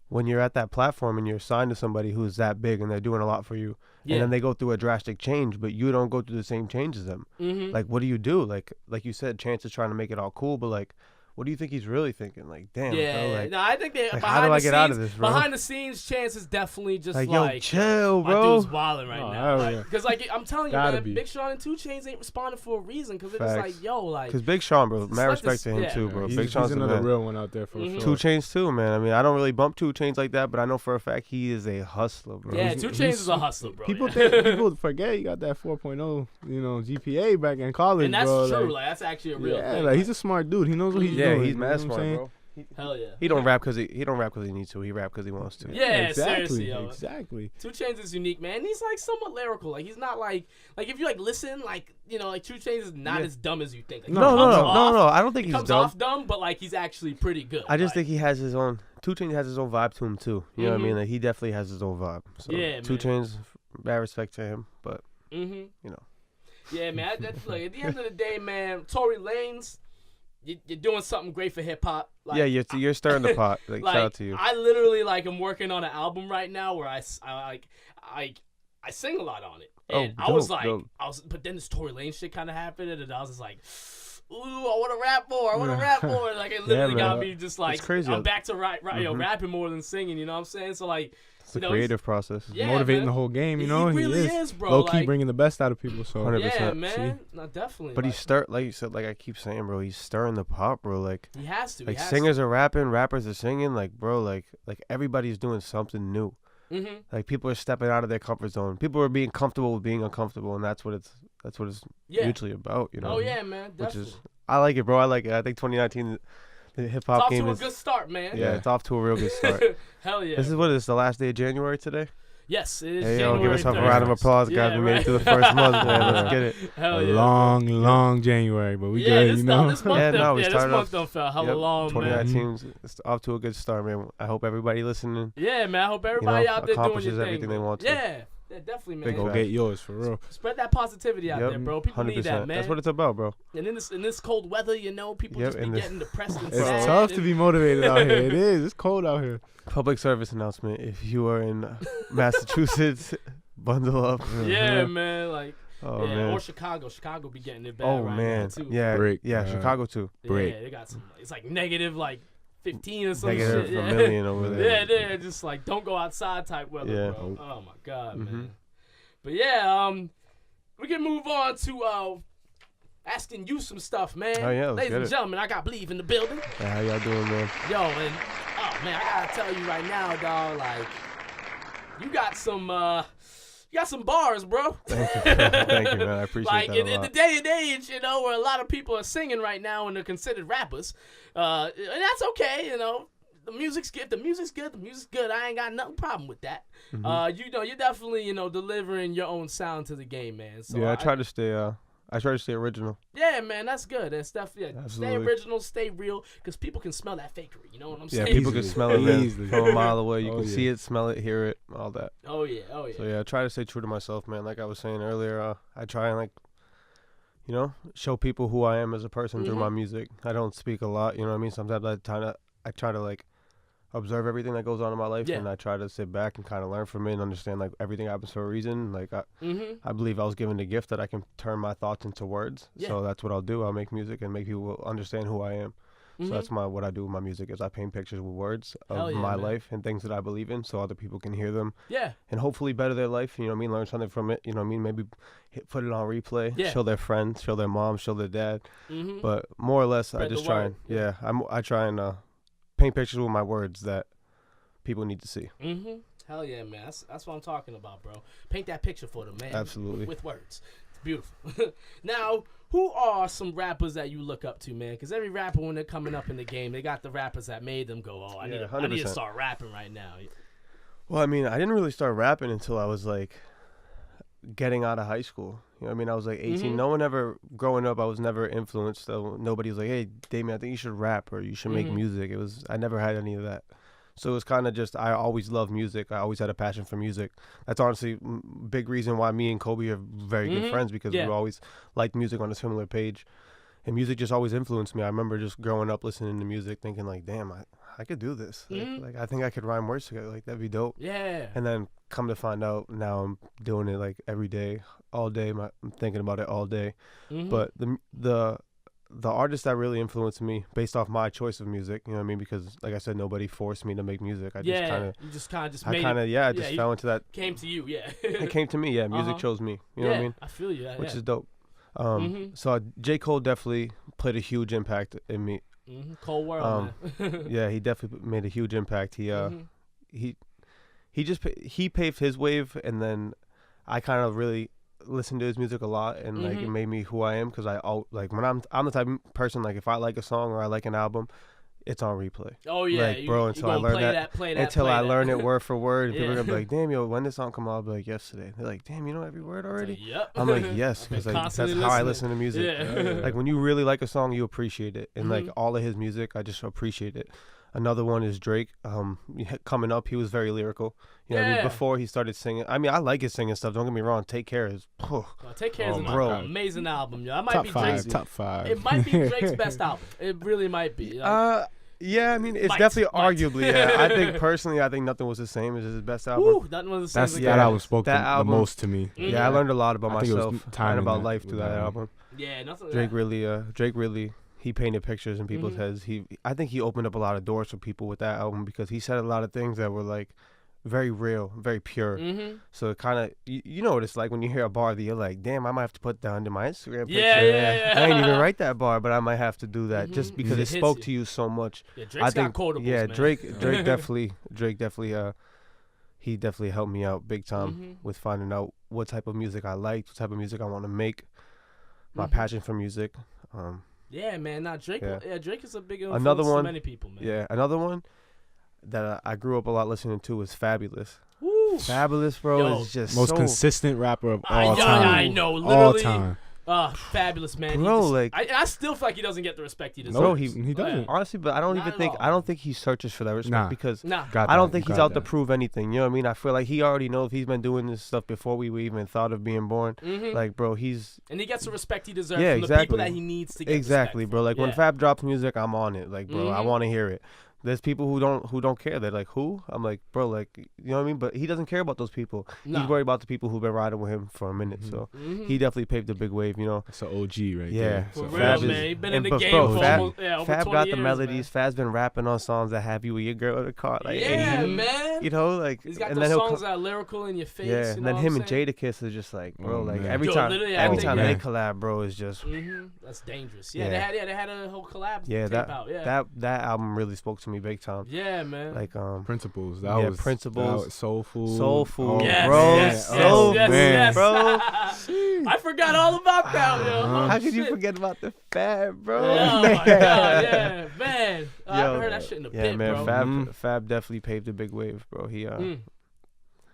when you're at that platform and you're assigned to somebody who's that big and they're doing a lot for you, and then they go through a drastic change, but you don't go through the same change as them. Like what do you do? Like you said, Chance is trying to make it all cool, but like. What do you think he's really thinking? Like, damn, bro. Like, no, I think how do I get out of this, bro? Behind the scenes, Chance is definitely just yo, chill, bro. My dude's wilding right now. Because, I'm telling you, man, be. Big Sean and 2 Chainz ain't responding for a reason. Because it's just like, yo, like. Because Big Sean, bro, mad respect to him, too, bro. Big Sean's another real one out there for sure. 2 Chainz, too, man. I mean, I don't really bump 2 Chainz like that, but I know for a fact he is a hustler, bro. Yeah, 2 Chainz is a hustler, bro. People forget he got that 4.0, GPA back in college, and that's bro. true. Like, that's actually a real thing. Yeah, like, he's a smart dude. He knows what he's doing. Yeah, he's mad smart, bro. Hell yeah. He don't rap because he needs to. He rap because he wants to. Yeah, exactly, seriously, yo. Exactly. 2 Chainz is unique, man. He's like somewhat lyrical. Like he's not like if you listen, like 2 Chainz is not as dumb as you think. Like, no. I don't think he's comes dumb. off dumb, but like he's actually pretty good. I just think he has his own. 2 Chainz has his own vibe to him too. You know what I mean? Like he definitely has his own vibe. So 2 Chainz, bad respect to him, but you know. Yeah, man. That's like at the end of the day, man. Tory Lanez. You're doing something great for hip hop. Like, yeah, you're stirring the pot. Like shout out to you. I literally am working on an album right now where I sing a lot on it. And dope. but then this Tory Lanez shit kind of happened, and I was just like, ooh, I want to rap more. Like it literally got me just like, crazy. I'm back to rapping more than singing. You know what I'm saying? So like. It's a creative process. Yeah, motivating man. the whole game, He really is, bro. Low key bringing the best out of people. So 100%. Yeah, man. No, definitely. But he's like you said, like I keep saying, bro, he's stirring the pot, bro. Like he has to. Like singers are rapping, rappers are singing. Like bro, like everybody's doing something new. Like people are stepping out of their comfort zone. People are being comfortable with being uncomfortable, and that's what it's mutually about. You know. Oh yeah, man. Definitely. I like it, bro. I like it. I think 2019. The hip hop game is off to a good start, man. Yeah, it's off to a real good start. Hell yeah. This is the last day of January today? Yes, it is. Hey, January give yourself 3rd. a round of applause, guys. We made it through the first month, man. Let's get it. Hell yeah. Long January, but we good, this month this month don't feel hella long, 2019 is off to a good start, man. I hope everybody listening. Yeah, man. I hope everybody out there doing your accomplishes thing. everything they want to. Yeah, definitely, man. Go get yours for real. Spread that positivity out there, bro. People 100%. need that, man. That's what it's about, bro. And in this cold weather, people just be getting depressed and sad. It's tough to be motivated out here. It is. It's cold out here. Public service announcement: if you are in Massachusetts, bundle up. Yeah, man. Like Oh yeah, man. or Chicago. Chicago be getting it bad Oh right man. now too. Yeah. Brick, Yeah. yeah. Chicago too. Brick. Yeah, they got some. It's like negative like 15 or some Negative shit. a Yeah. million over there. Yeah, they're just like don't go outside type weather, Yeah. bro. Oh my god, Mhm. man. But yeah, we can move on to asking you some stuff, man. Oh, yeah, let's ladies get and it. gentlemen, I got Bleave in the building. Yeah, how y'all doing, man? Yo, and oh man, I gotta tell you right now, dog. Like, you got some bars, bro. Thank you. Thank you, man. I appreciate Like that in a lot. the day and age, you know, where a lot of people are singing right now and they're considered rappers, and that's okay, you know. The music's good. The music's good. I ain't got no problem with that. Mm-hmm. You know, you're definitely, you know, delivering your own sound to the game, man. So Yeah, I try to stay original. yeah, man, that's good. That's stuff. Yeah, stay Absolutely. original, stay real, because people can smell that fakery. You know what I'm Yeah, saying? people can Easily. smell it, man, Easily. from a mile away. You Oh, can yeah. see it, smell it, hear it, all that. Oh yeah. So yeah, I try to stay true to myself, man. Like I was saying earlier, I try and show people who I am as a person through my music. I don't speak a lot, you know what I mean? Sometimes I try to like observe everything that goes on in my life, Yeah. and I try to sit back and kind of learn from it and understand like everything happens for a reason. Like Mm-hmm. I believe I was given the gift that I can turn my thoughts into words. Yeah. So that's what I'll do. I'll make music and make people understand who I am. Mhm. So that's what I do with my music is I paint pictures with words Hell of yeah, my man. life and things that I believe in, so other people can hear them Yeah. and hopefully better their life. You know what I mean? Learn something from it. You know what I mean? Maybe put it on replay. Yeah. Show their friends, show their mom, show their dad. Mm-hmm. But more or less, I Spread just the try word. and I try and paint pictures with my words that people need to see. Mm-hmm. Hell yeah, man. That's what I'm talking about, bro. Paint that picture for them, man. Absolutely. With words. It's beautiful. Now, who are some rappers that you look up to, man? Because every rapper, when they're coming up in the game, they got the rappers that made them go, oh, I need to 100%. start rapping right now. Well, I mean, I didn't really start rapping until I was like getting out of high school. You know what I mean? I was like 18. Mhm. No one ever, growing up, I was never influenced. So nobody was like, hey, Damien, I think you should rap or you should make Mhm. music. I never had any of that. So it was kind of just, I always loved music. I always had a passion for music. That's honestly big reason why me and Kobe are very good Mhm. friends, because Yeah. we always liked music on a similar page. And music just always influenced me. I remember just growing up listening to music thinking like, damn, I could do this. Mhm. Like I think I could rhyme words together. Like that'd be dope. Yeah. And then come to find out, now I'm doing it like every day, all day. I'm thinking about it all day. Mhm. But the artist that really influenced me, based off my choice of music, you know what I mean? Because like I said, nobody forced me to make music. I just kind of, you just kind of just I made kind it. of, yeah, I just you fell into that. came to you, yeah. It came to me, yeah. Music Uh-huh. chose me. You know what I mean? I feel you. Which yeah. is dope. Mhm. So J. Cole definitely played a huge impact in me. Cold world, man. Yeah, he definitely made a huge impact. Mhm. He paved his wave, and then I kind of really listened to his music a lot, and like it Mhm. made me who I am, because like when I'm the type of person, like if I like a song or I like an album, it's on replay. Oh yeah, like, bro, you until I gonna learn play that- play that, Until play I that. learn it word for word, and people are Yeah. gonna be like, damn, yo, when did this song come out? I'll be like, yesterday. They're like, damn, you know every word already? Yep. I'm like, yes, I've been because like, that's constantly how I listening. listen to music. Yeah. Like when you really like a song, you appreciate it, and like Mhm. all of his music, I just appreciate it. Another one is Drake. Coming up, he was very lyrical. You know what I mean? Yeah. Before he started singing, I mean, I like his singing stuff. Don't get me wrong. Take Care is, Take Care is Oh an my God. amazing album, yo. That might top be five. Drake's. Top five. It might be Drake's best album. It really might be. yeah. I mean, it's Might. definitely Might. arguably. Yeah, I think personally, I think Nothing Was the Same is his best album. Woo, nothing was the same. That's as yeah, that that. album spoke that the album- most to me. Yeah, I learned a lot about I think it was myself time and in about that- life with through that that album. Yeah, nothing. Drake really, he painted pictures in people's Mhm. heads. I think he opened up a lot of doors for people with that album, because he said a lot of things that were like very real, very pure. Mm-hmm. So it kind of, you know what it's like when you hear a bar that you're like, damn, I might have to put that under my Instagram picture. Yeah. I ain't even write that bar, but I might have to do that just Mhm. because It it hits spoke you. to you so much. Yeah, I Drake's think, got quotables, yeah, man. Drake definitely, he definitely helped me out big time Mhm. with finding out what type of music I liked, what type of music I want to make, my Mhm. passion for music. Yeah, man. Now Drake. Yeah. Yeah, Drake is a big influence Another to one- many people, man. Yeah, another one that I grew up a lot listening to was Fabulous. Woo. Fabulous, bro, Yo, is just Most so consistent rapper of I all know, time. I know, All literally. time. Fabulous, man. Bro, He just, like- I still feel like he doesn't get the respect he deserves. Bro, he doesn't. honestly, but I don't Not even at think all. I don't think he searches for that respect, Nah. because Nah. Got I don't that, think he's got out to that. prove anything. You know what I mean? I feel like he already knows he's been doing this stuff before we even thought of being born. Mhm. Like, bro, he's And he gets the respect he deserves Yeah, from the people exactly. that he needs to get exactly, respect bro. from. Like when Yeah. Fab drops music, I'm on it. Like, bro, I Mhm. want to hear it. There's people who don't care. They're like, who? I'm like, bro, like, you know what I mean? But he doesn't care about those people. No. He's worried about the people who've been riding with him for a minute. So he definitely paved a big wave, you know. It's an OG right Yeah. there. For So real, Fab man. is- He been in and the but game bro, for Fab- almost over Fab 20 got years, the melodies. man. Fab's been rapping on songs that have you with your girl in the car. Like, Yeah, hey, man. you know, like, He's got and those then he'll songs come, that are lyrical in your face. yeah, you and know then what him I'm and saying? Jadakiss is just like, bro, Oh, like man. every Yo, time, literally, I every think, time yeah. they collab, bro, is just, That's dangerous. Yeah, Yeah. they had a whole collab yeah, tape out. Yeah, that album really spoke to me big time. yeah, man. Like, Principles. Yeah, That was Principles. that was Soul Food. Soul Food, Oh, yes, bro, yes, so yes, man. yes, bro. I forgot all about that. Yo. Oh, How could you shit. forget about the Fab, bro? Oh my god, yeah, man. I haven't heard that shit in a Yeah, bit, man, bro. Fab definitely paved a big wave, bro.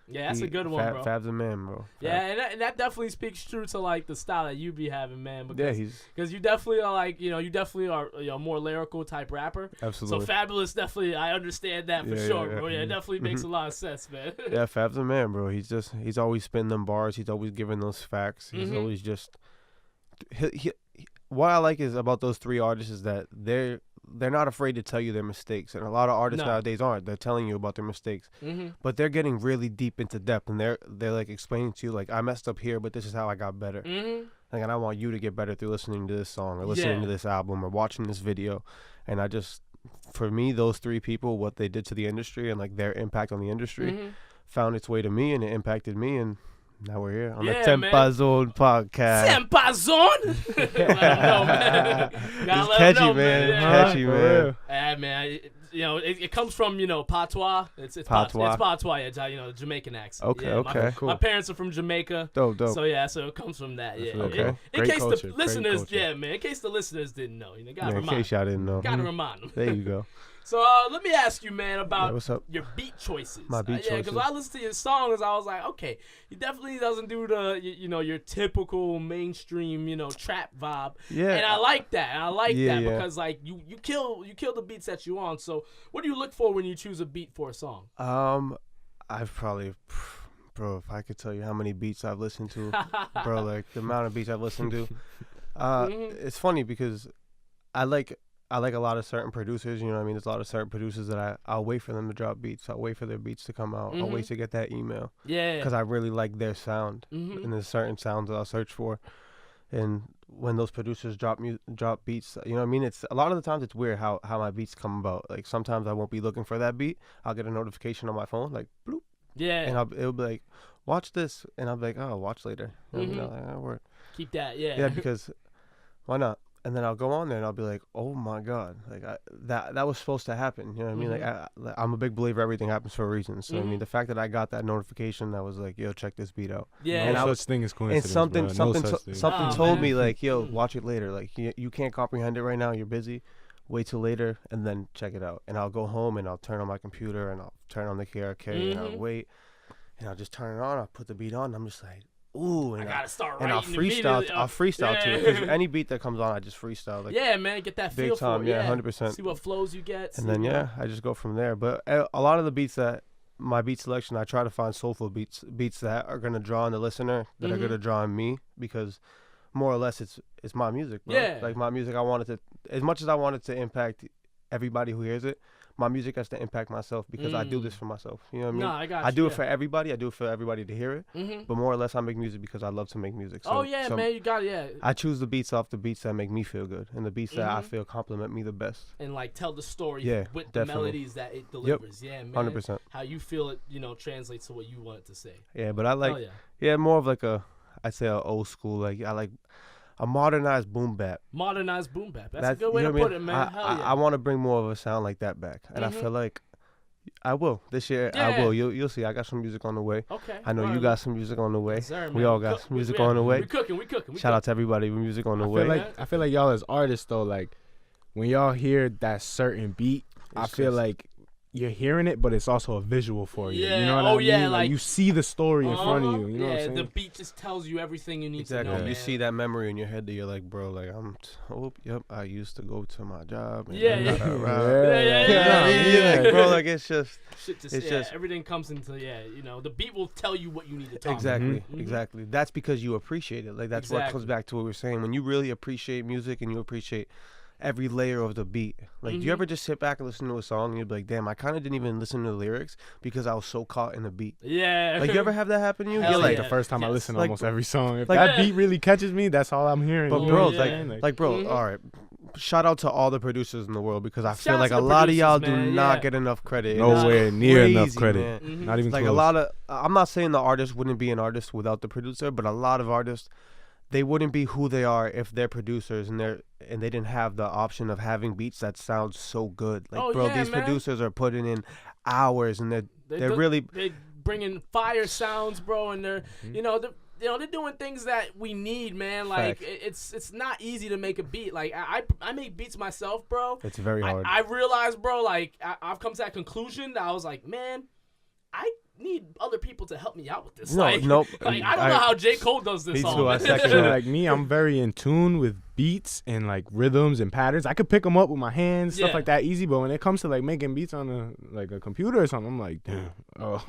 Yeah, that's a good one, bro. Fab's a man, bro. Yeah, and that definitely speaks true to like the style that you be having, man. Yeah, Because he's because you definitely are like, you definitely are a more lyrical type rapper. absolutely. So Fabulous, definitely, I understand that for Yeah, sure, yeah, bro. Yeah, it yeah. definitely makes a lot of sense, man. Yeah, Fab's a man, bro. He's always spinning them bars. He's always giving those facts. He's Mhm. always just. What I like is about those three artists is that they're not afraid to tell you their mistakes, and a lot of artists No. nowadays aren't. They're telling you about their mistakes, but they're getting really deep into depth, and they're like explaining to you like, I messed up here, but this is how I got better. Like, and I want you to get better through listening to this song or listening Yeah. to this album or watching this video, and I just. For me, those three people, what they did to the industry and like their impact on the industry, found its way to me and it impacted me, and now we're here on Yeah, the man. TempahZone podcast. TempahZone. Let 'em know, man. Gotta It's let 'em catchy, know, man. Yeah. Catchy, man. Yeah, man. It comes from patois. It's Patois. It's patois. It's the Jamaican accent. Okay, Yeah, okay. Cool. My parents are from Jamaica. Dope. So so it comes from that. Yeah. Okay. In Great case culture, the great listeners, culture. yeah, man. In case the listeners didn't know, gotta in remind. case y'all didn't know. Gotta remind them. There you go. So let me ask you, man, Yeah, about what's up? your beat choices. My beat Yeah, because choices. when I listened to your songs, I was like, okay, he definitely doesn't do the your typical mainstream trap vibe. Yeah. And I like that. And I like Yeah, that yeah. because like you kill the beats that you on. So what do you look for when you choose a beat for a song? I've probably, bro, if I could tell you how many beats I've listened to, bro, like the amount of beats I've listened to. It's funny because I like a lot of certain producers, you know what I mean? There's a lot of certain producers that I'll wait for them to drop beats. I'll wait for their beats to come out. I'll wait to get that email Yeah. because I really like their sound. And there's certain sounds that I'll search for. And when those producers drop beats, you know what I mean? It's a lot of the times it's weird how my beats come about. Like sometimes I won't be looking for that beat. I'll get a notification on my phone, like bloop, Yeah. and it'll be like, watch this, and I'll be like, oh, I'll watch later. You know what I mean? Like, oh, word. Keep that. Yeah. Yeah, because why not? And then I'll go on there and I'll be like, oh my god, like that was supposed to happen. You know what I mean? Like I'm a big believer everything happens for a reason. So I mean, the fact that I got that notification that was like, yo, check this beat out. Yeah. And No I such thing as And coincidence. something bro. No such thing. something Oh, told man. me like, yo, watch it later. Like you can't comprehend it right now. You're busy. Wait till later and then check it out. And I'll go home and I'll turn on my computer and I'll turn on the KRK and I'll wait and I'll just turn it on. I'll put the beat on. And I'm just like, ooh, and I gotta start and I'll writing freestyle. immediately. I'll freestyle to it. 'Cause any beat that comes on, I just freestyle. Like, Yeah, man, get that big feel time, for it. yeah, Yeah, 100%. See what flows you get. and then I just go from there. But a lot of the beats that my beat selection, I try to find soulful beats that are gonna draw on the listener, that are gonna draw on me, because more or less it's my music, bro. Yeah. Like my music, I wanted to, as much as I wanted to impact everybody who hears it, my music has to impact myself because I do this for myself. You know what I mean? Nah, I got you. I do it yeah. for everybody. I do it for everybody to hear it. But more or less, I make music because I love to make music. So, Oh yeah, so man, you got I choose the beats off the beats that make me feel good and the beats that I feel compliment me the best. and like tell the story Yeah, with the definitely. melodies that it delivers. Yeah, man. 100%. How you feel it, translates to what you want it to say. Yeah, but I like, Oh yeah. yeah, more of like I'd say a old school, like I like a modernized boom bap. Modernized boom bap. That's a good way you to know what put I it, mean? man. Hell yeah. I want to bring more of a sound like that back, and I feel like I will this year. I Yeah. will. You'll see. I got some music on the way. Okay. I know you word. got some music on the way. Yes, sir, We man. all got some music on the way. We cooking. Shout out to everybody with music on the way. I feel like y'all as artists though, like when y'all hear that certain beat, I feel just- like you're hearing it, but it's also a visual for you. Yeah, You know what oh, I mean? yeah, Like like- you see the story in front of you. You know yeah, what I'm the saying? beat just tells you everything you need Exactly. to know. You man. see that memory in your head that you're like, bro, like yep, I used to go to my job. And Yeah, yeah. yeah. Bro, like it's just Shit just, it's just- everything comes into the beat will tell you what you need to talk exactly, about. exactly. That's because you appreciate it. Like that's what comes Exactly. back to what we're saying. When you really appreciate music and you appreciate every layer of the beat. Like, do you ever just sit back and listen to a song and you'd be like, damn, I kind of didn't even listen to the lyrics because I was so caught in the beat. Yeah. Like, you ever have that happen to you? Hell You're like, The first time I Yes. listen to Like, almost every song. If like- that beat really catches me, that's all I'm hearing. but you know bro, what I'm saying? like, bro, all right. Shout out to all the producers in the world because I Shout feel out like to a the lot of y'all producers, do man, not yeah. get enough credit. And it's Nowhere near enough crazy, credit. man. Not even Like close. a lot of, I'm not saying the artist wouldn't be an artist without the producer, but a lot of artists, they wouldn't be who they are if they're producers and they didn't have the option of having beats that sound so good. Like, Oh, bro, yeah, these man. producers are putting in hours and they're really. They bring in fire sounds, bro, and they're they're doing things that we need, man. Like it's not easy to make a beat. Like I make beats myself, bro. It's very hard. I realized, bro, like I've come to that conclusion that I was like, man, I need other people to help me out with this. No, like, nope. Like I don't know how J. Cole does this Me song. too, I second So, that. like me, I'm very in tune with beats and like rhythms and patterns. I could pick them up with my hands, stuff Yeah. like that, easy. But when it comes to like making beats on a computer or something, I'm like, damn,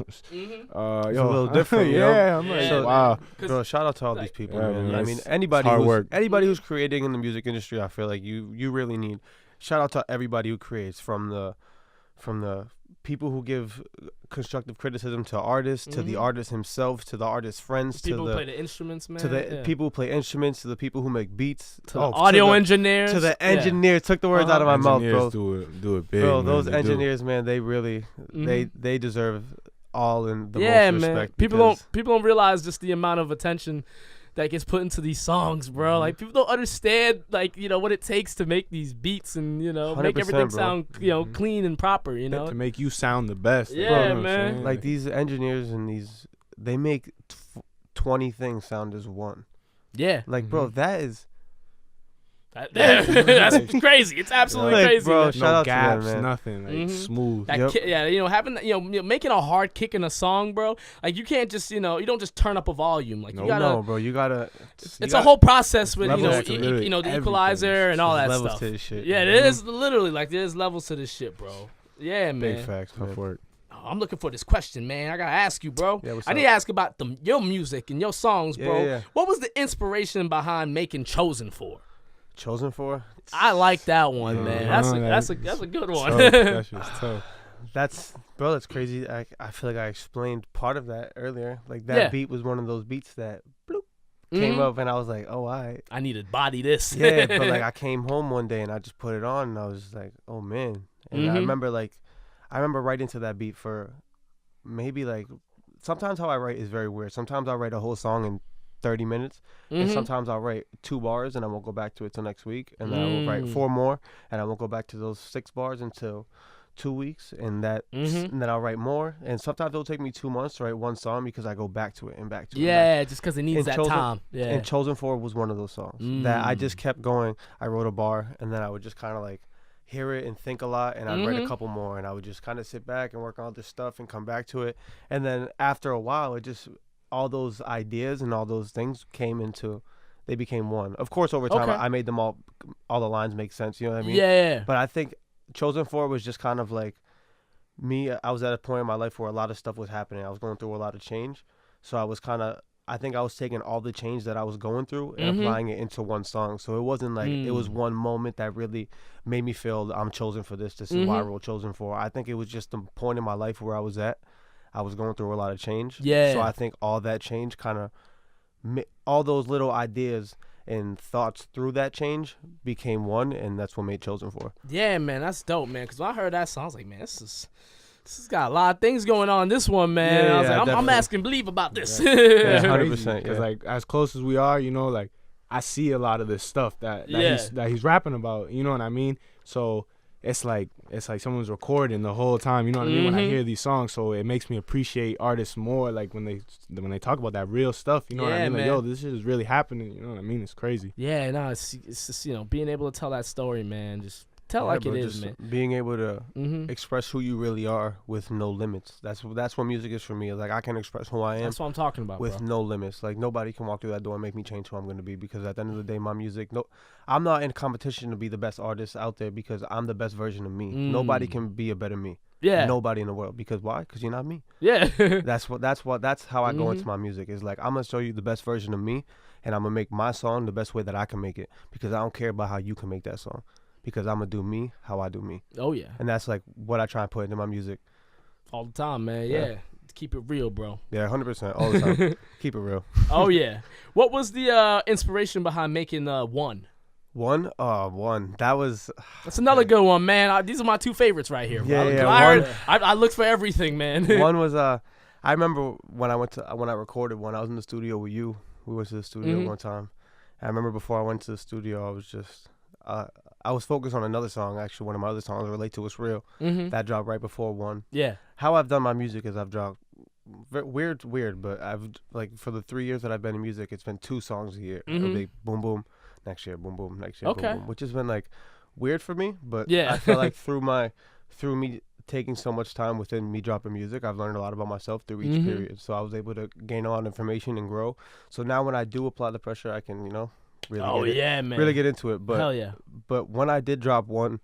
It's yo, a little different, you know? yeah, I'm like, Yeah. wow. Bro, shout out to all these like- people, Yeah, man. man, I it's- mean, it's anybody hard work. who's creating in the music industry, I feel like you really need. Shout out to everybody who creates, from the people who give constructive criticism to artists, to the artist himself, to the artist's friends, People to who the play the instruments, man. to the yeah. people who play instruments, to the people who make beats, to the audio engineers, to the Yeah. engineer. Took the words out of my mouth, bro. Engineers do it big, Bro, man, those they do. engineers, man, they really they deserve all in the Yeah, most man. respect. People because don't realize just the amount of attention that gets put into these songs, bro. Like people don't understand, like what it takes to make these beats and make 100%, everything bro. sound clean and proper. To make you sound the best. Yeah, you know what I'm man. saying? like these engineers and they make 20 things sound as one. Yeah, Like, bro, that is that's crazy. It's absolutely Like, crazy, bro, man. shout no out to them, gaps, man. nothing, like Mhm. smooth. That Yep. having making a hard kick in a song, bro. Like you can't just you don't just turn up a volume. Like you No, gotta. no, bro. You gotta. It's a whole process with levels to literally the everything. equalizer and all that levels stuff. to this shit. Yeah, it is literally like there's levels to this shit, bro. Yeah, Big man. facts, man. Tough work. Oh, I'm looking for this question, man. I gotta ask you, bro. Yeah, what's I need up? to ask about your music and your songs, bro. Yeah. What was the inspiration behind making "Chosen For"? Chosen For. I like that one, man. Yeah, That's a good one. Tough. That shit's tough. That's crazy. I feel like I explained part of that earlier. Like that Yeah. beat was one of those beats that bloop, came Mhm. up, and I was like, oh, I need to body this. yeah. But like I came home one day and I just put it on, and I was just like, oh man. And I Mhm. remember writing to that beat for maybe like sometimes how I write is very weird. Sometimes I'll write a whole song in 30 minutes. And Mhm. sometimes I'll write 2 bars and I won't go back to it till next week. And then I will write 4 more and I won't go back to those 6 bars until 2 weeks. And then I'll write more. And sometimes it'll take me 2 months to write one song because I go back to it and back to it. Yeah, just because it needs And that Chosen- time. Yeah. And Chosen For was one of those songs that I just kept going. I wrote a bar and then I would just kind of like hear it and think a lot, and I'd write a couple more, and I would just kind of sit back and work on all this stuff and come back to it. And then after a while, it just all those ideas and all those things they became one. Of course, over time, Okay. I made them all the lines make sense. You know what I mean? Yeah. But I think Chosen For was just kind of like me. I was at a point in my life where a lot of stuff was happening. I was going through a lot of change, so I think I was taking all the change that I was going through and applying it into one song. So it wasn't like it was one moment that really made me feel I'm chosen for this. This is why I wrote Chosen For. I think it was just the point in my life where I was at. I was going through a lot of change. Yeah. So I think all that change kind of, all those little ideas and thoughts through that change became one, and that's what made Chosen For. Yeah, man, that's dope, man. Because when I heard that song, I was like, man, this has got a lot of things going on. This one, man. Yeah, I was like, I'm definitely. asking Bleave about this. Yeah, It's 100%, crazy, 'cause, yeah. like as close as we are, like I see a lot of this stuff that Yeah. he's rapping about. You know what I mean? So it's like someone's recording the whole time. You know what I mean? When I hear these songs, so it makes me appreciate artists more. Like when they talk about that real stuff. You know what I Yeah, mean? Like, man. yo, this shit is really happening. You know what I mean? It's crazy. Yeah, no, it's just being able to tell that story, man. Just tell like bro, it is, just man. being able to Mm-hmm. express who you really are with no limits. That's what music is for me. Like I can express who I am That's what I'm talking about, with bro. no limits. Like nobody can walk through that door and make me change who I'm going to be, because at the end of the day, my music, I'm not in competition to be the best artist out there, because I'm the best version of me. Nobody can be a better me. Yeah. Nobody in the world. Because why? Because you're not me. Yeah. That's how I go into my music. Is like, I'm going to show you the best version of me, and I'm going to make my song the best way that I can make it, because I don't care about how you can make that song. because I'm gonna do me how I do me, Oh yeah, and that's like what I try and put into my music. all the time, man. Yeah. Yeah. Keep it real, bro. Yeah, 100% all the time. Keep it real. Oh yeah. What was the inspiration behind making One? One, that was That's another good one, man. These are my two favorites right here. Bro. Yeah, I looked for everything, man. one was I remember when I recorded one. I was in the studio with you. We went to the studio one time. I remember before I went to the studio, I was just I was focused on another song. Actually, one of my other songs, "Relate to It's Real," that dropped right before one. Yeah. How I've done my music is I've dropped weird, but I've like for the 3 years that I've been in music, it's been 2 songs a year. It'll be boom boom next year, boom boom next year, Okay. boom boom, which has been like weird for me. But Yeah. I feel like through me taking so much time within me dropping music, I've learned a lot about myself through each period. So I was able to gain a lot of information and grow. So now when I do apply the pressure, I can really really get into it. But Hell yeah. But when I did drop one,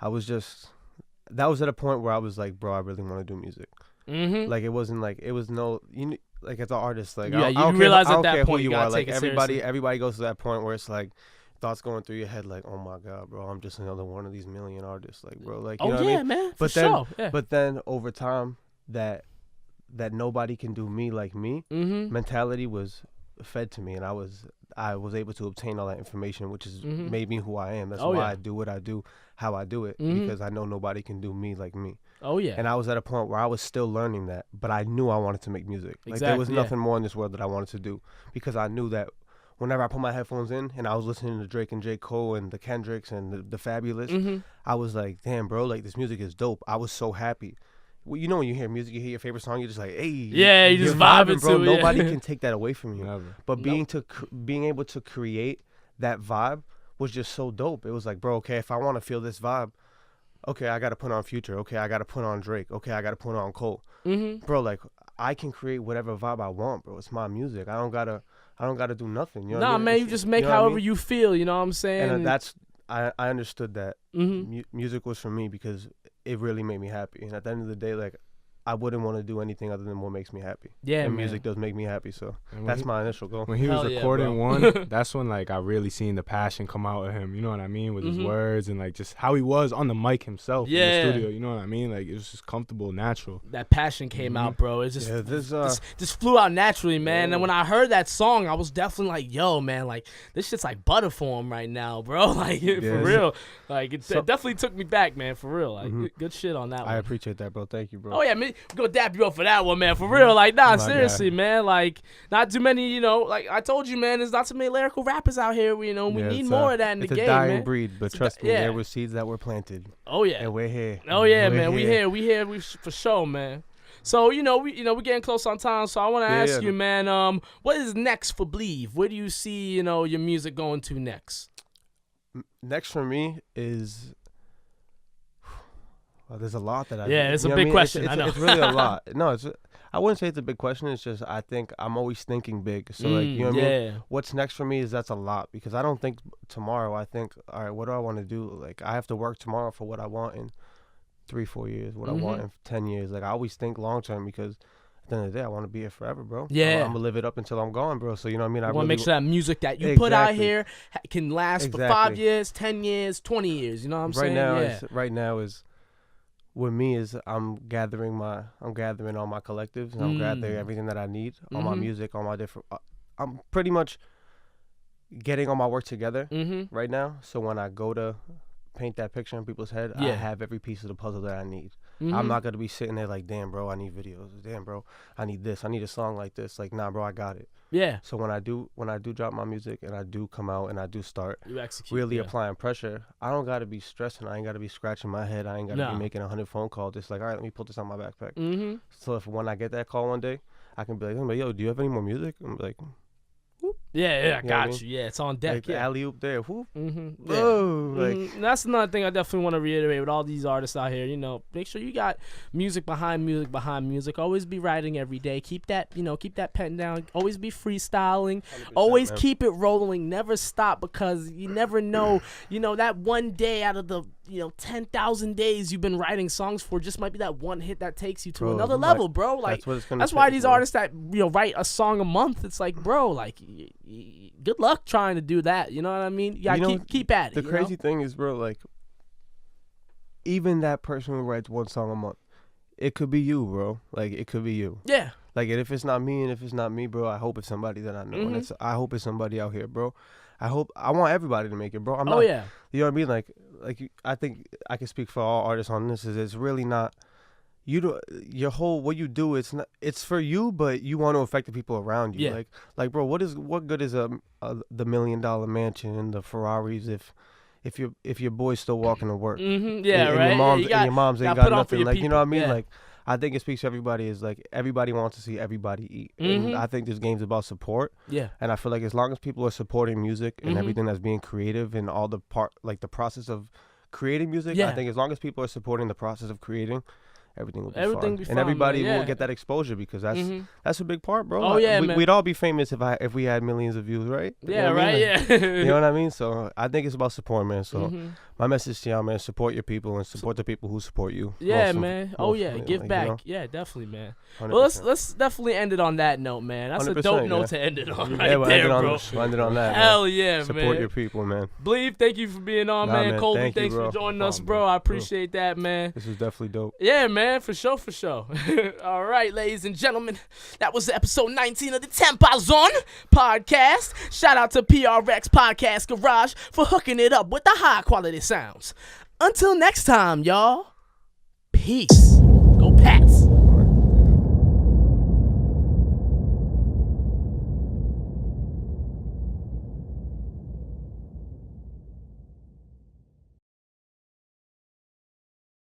I was just that was at a point where I was like, bro, I really want to do music. Like it wasn't like it was no like as an artist, like Yeah, I you don't realize care, at that point who you you gotta are. Like take it seriously. everybody goes to that point where it's like thoughts going through your head, like, oh my god, bro, I'm just another one of these million artists, like, bro, like, you know what I mean? Man. But for then, sure. Yeah. but then over time, that nobody can do me like me mentality was fed to me, and I was able to obtain all that information, which has made me who I am. That's why I do what I do, how I do it, because I know nobody can do me like me. Oh yeah. And I was at a point where I was still learning that, but I knew I wanted to make music. Like Exactly, there was yeah. nothing more in this world that I wanted to do, because I knew that whenever I put my headphones in and I was listening to Drake and J. Cole and the Kendricks and the Fabulous, I was like, damn, bro, like this music is dope. I was so happy. Well, you know when you hear music, you hear your favorite song, you're just like, hey, Yeah, you you're just vibing bro. to it, Nobody yeah. can take that away from you. Never. But being able to create that vibe was just so dope. It was like, bro, okay, if I want to feel this vibe, okay, I got to put on Future. Okay, I got to put on Drake. Okay, I got to put on Cole. Bro, like I can create whatever vibe I want, bro. It's my music. I don't gotta do nothing. You know what I Nah, mean? man, It's- you just make know what I however mean? you feel. You know what I'm saying? And I understood that music was for me because it really made me happy. And at the end of the day, like I wouldn't want to do anything other than what makes me happy. Yeah, and man. music does make me happy. So And that's my initial goal. When he was Hell yeah, recording bro. one, that's when like I really seen the passion come out of him. You know what I mean? With his words and like just how he was on the mic himself in Yeah. the studio. You know what I mean? Like it was just comfortable, natural. That passion came out, bro. It just, Yeah, this just flew out naturally, man. And when I heard that song, I was definitely like, yo, man, like this shit's like butter for him right now, bro. Like for Yes. real. Like it So- definitely took me back, man, for real. Like good shit on that I one. appreciate that, bro. Thank you, bro. Oh yeah, man, I'm gonna dap you up for that one, man. For real, like nah, My seriously, man. Like not too many, like I told you, man. There's not too many lyrical rappers out here. We Yeah, need it's more of that in the it's game, a dying man. breed, but trust me, yeah. there were seeds that were planted, Oh yeah, and we're here. oh yeah, We're man. We here, we for sure, man. So we getting close on time. So I want to ask you, man. What is next for Bleave? Where do you see your music going to next? Next for me is. Well, there's a lot that I. Yeah, it's a you know big what I mean? question, It's, I know. it's really a lot. No, I wouldn't say it's a big question. It's just I think I'm always thinking big. So like you know what I yeah. mean. What's next for me is that's a lot because I don't think tomorrow. I think all right, what do I want to do? Like I have to work tomorrow for what I want in 3-4 years. What I want in 10 years. Like I always think long term because. At the end of the day, I want to be here forever, bro. Yeah. I'm gonna live it up until I'm gone, bro. So you know what I mean. I I want to really make sure that music that you put out Exactly. here can last for 5 Exactly. years, 10 years, 20 years. You know what I'm saying? Right now is with me is I'm gathering all my collectives and I'm gathering everything that I need, all my music, all my different. I'm pretty much getting all my work together right now. So when I go to paint that picture in people's head, I Yeah. have every piece of the puzzle that I need. I'm not gonna be sitting there like, damn, bro, I need videos. Damn, bro, I need this. I need a song like this. Like, nah, bro, I got it. Yeah. So when I do drop my music and I do come out and I do start You execute. really yeah. applying pressure, I don't gotta be stressing. I ain't gotta be scratching my head. I ain't gotta No. be making 100 phone calls. Just like, all right, let me put this on my backpack. Mm-hmm. So if when I get that call one day, I can be like, yo, do you have any more music? I'm like, Yeah, I You know what I got mean? you. Yeah, it's on deck. like Yeah. alley oop there. Whoop. Mm-hmm. Whoa. Like, That's another thing I definitely want to reiterate with all these artists out here. Make sure you got music behind music behind music. Always be writing every day. Keep that pen down. Always be freestyling. Always man. keep it rolling. Never stop because you never know. That one day out of the 10,000 days you've been writing songs for just might be that one hit that takes you to another like, level, bro. Like that's why these artists that write a song a month, it's like, bro, like good luck trying to do that. You know what I mean? You gotta keep at it. The crazy thing is, bro, like even that person who writes one song a month, it could be you, bro. Like it could be you. Yeah. Like, and if it's not me and if it's not me, bro, I hope it's somebody that I know. And I hope it's somebody out here, bro. I want everybody to make it, bro. You know what I mean? Like I think I can speak for all artists on this. Is it's really not what you do. It's for you, but you want to affect the people around you. Yeah. Like, bro, what good is the $1 million mansion and the Ferraris if your boy's still walking to work? Yeah, and right. Your mom's ain't got nothing. Like, you know what I mean? Yeah. Like, I think it speaks to everybody. Is like everybody wants to see everybody eat, and I think this game's about support. Yeah, and I feel like as long as people are supporting music and everything that's being creative and all the the process of creating music, I think as long as people are supporting the process of creating, everything will be fun. And everybody will get that exposure because that's a big part, bro. Oh yeah, man. We'd all be famous if we had millions of views, right? Yeah, right. Yeah. You know what I mean? So I think it's about support, man. So my message to y'all, man, support your people and support the people who support you. Yeah, man. Give back. Yeah, definitely, man. 100%. Well, let's definitely end it on that note, man. That's a dope note to end it on right there, bro. We'll end it on that. Hell yeah, man. Support your people, man. Bleave, thank you for being on, man. Colby, thanks for joining us, bro. I appreciate that, man. This was definitely dope. Yeah, man, for sure. All right, ladies and gentlemen, that was episode 19 of the TempahZone podcast. Shout out to PRX Podcast Garage for hooking it up with the high quality sounds. Until next time, y'all. Peace. Go Pats.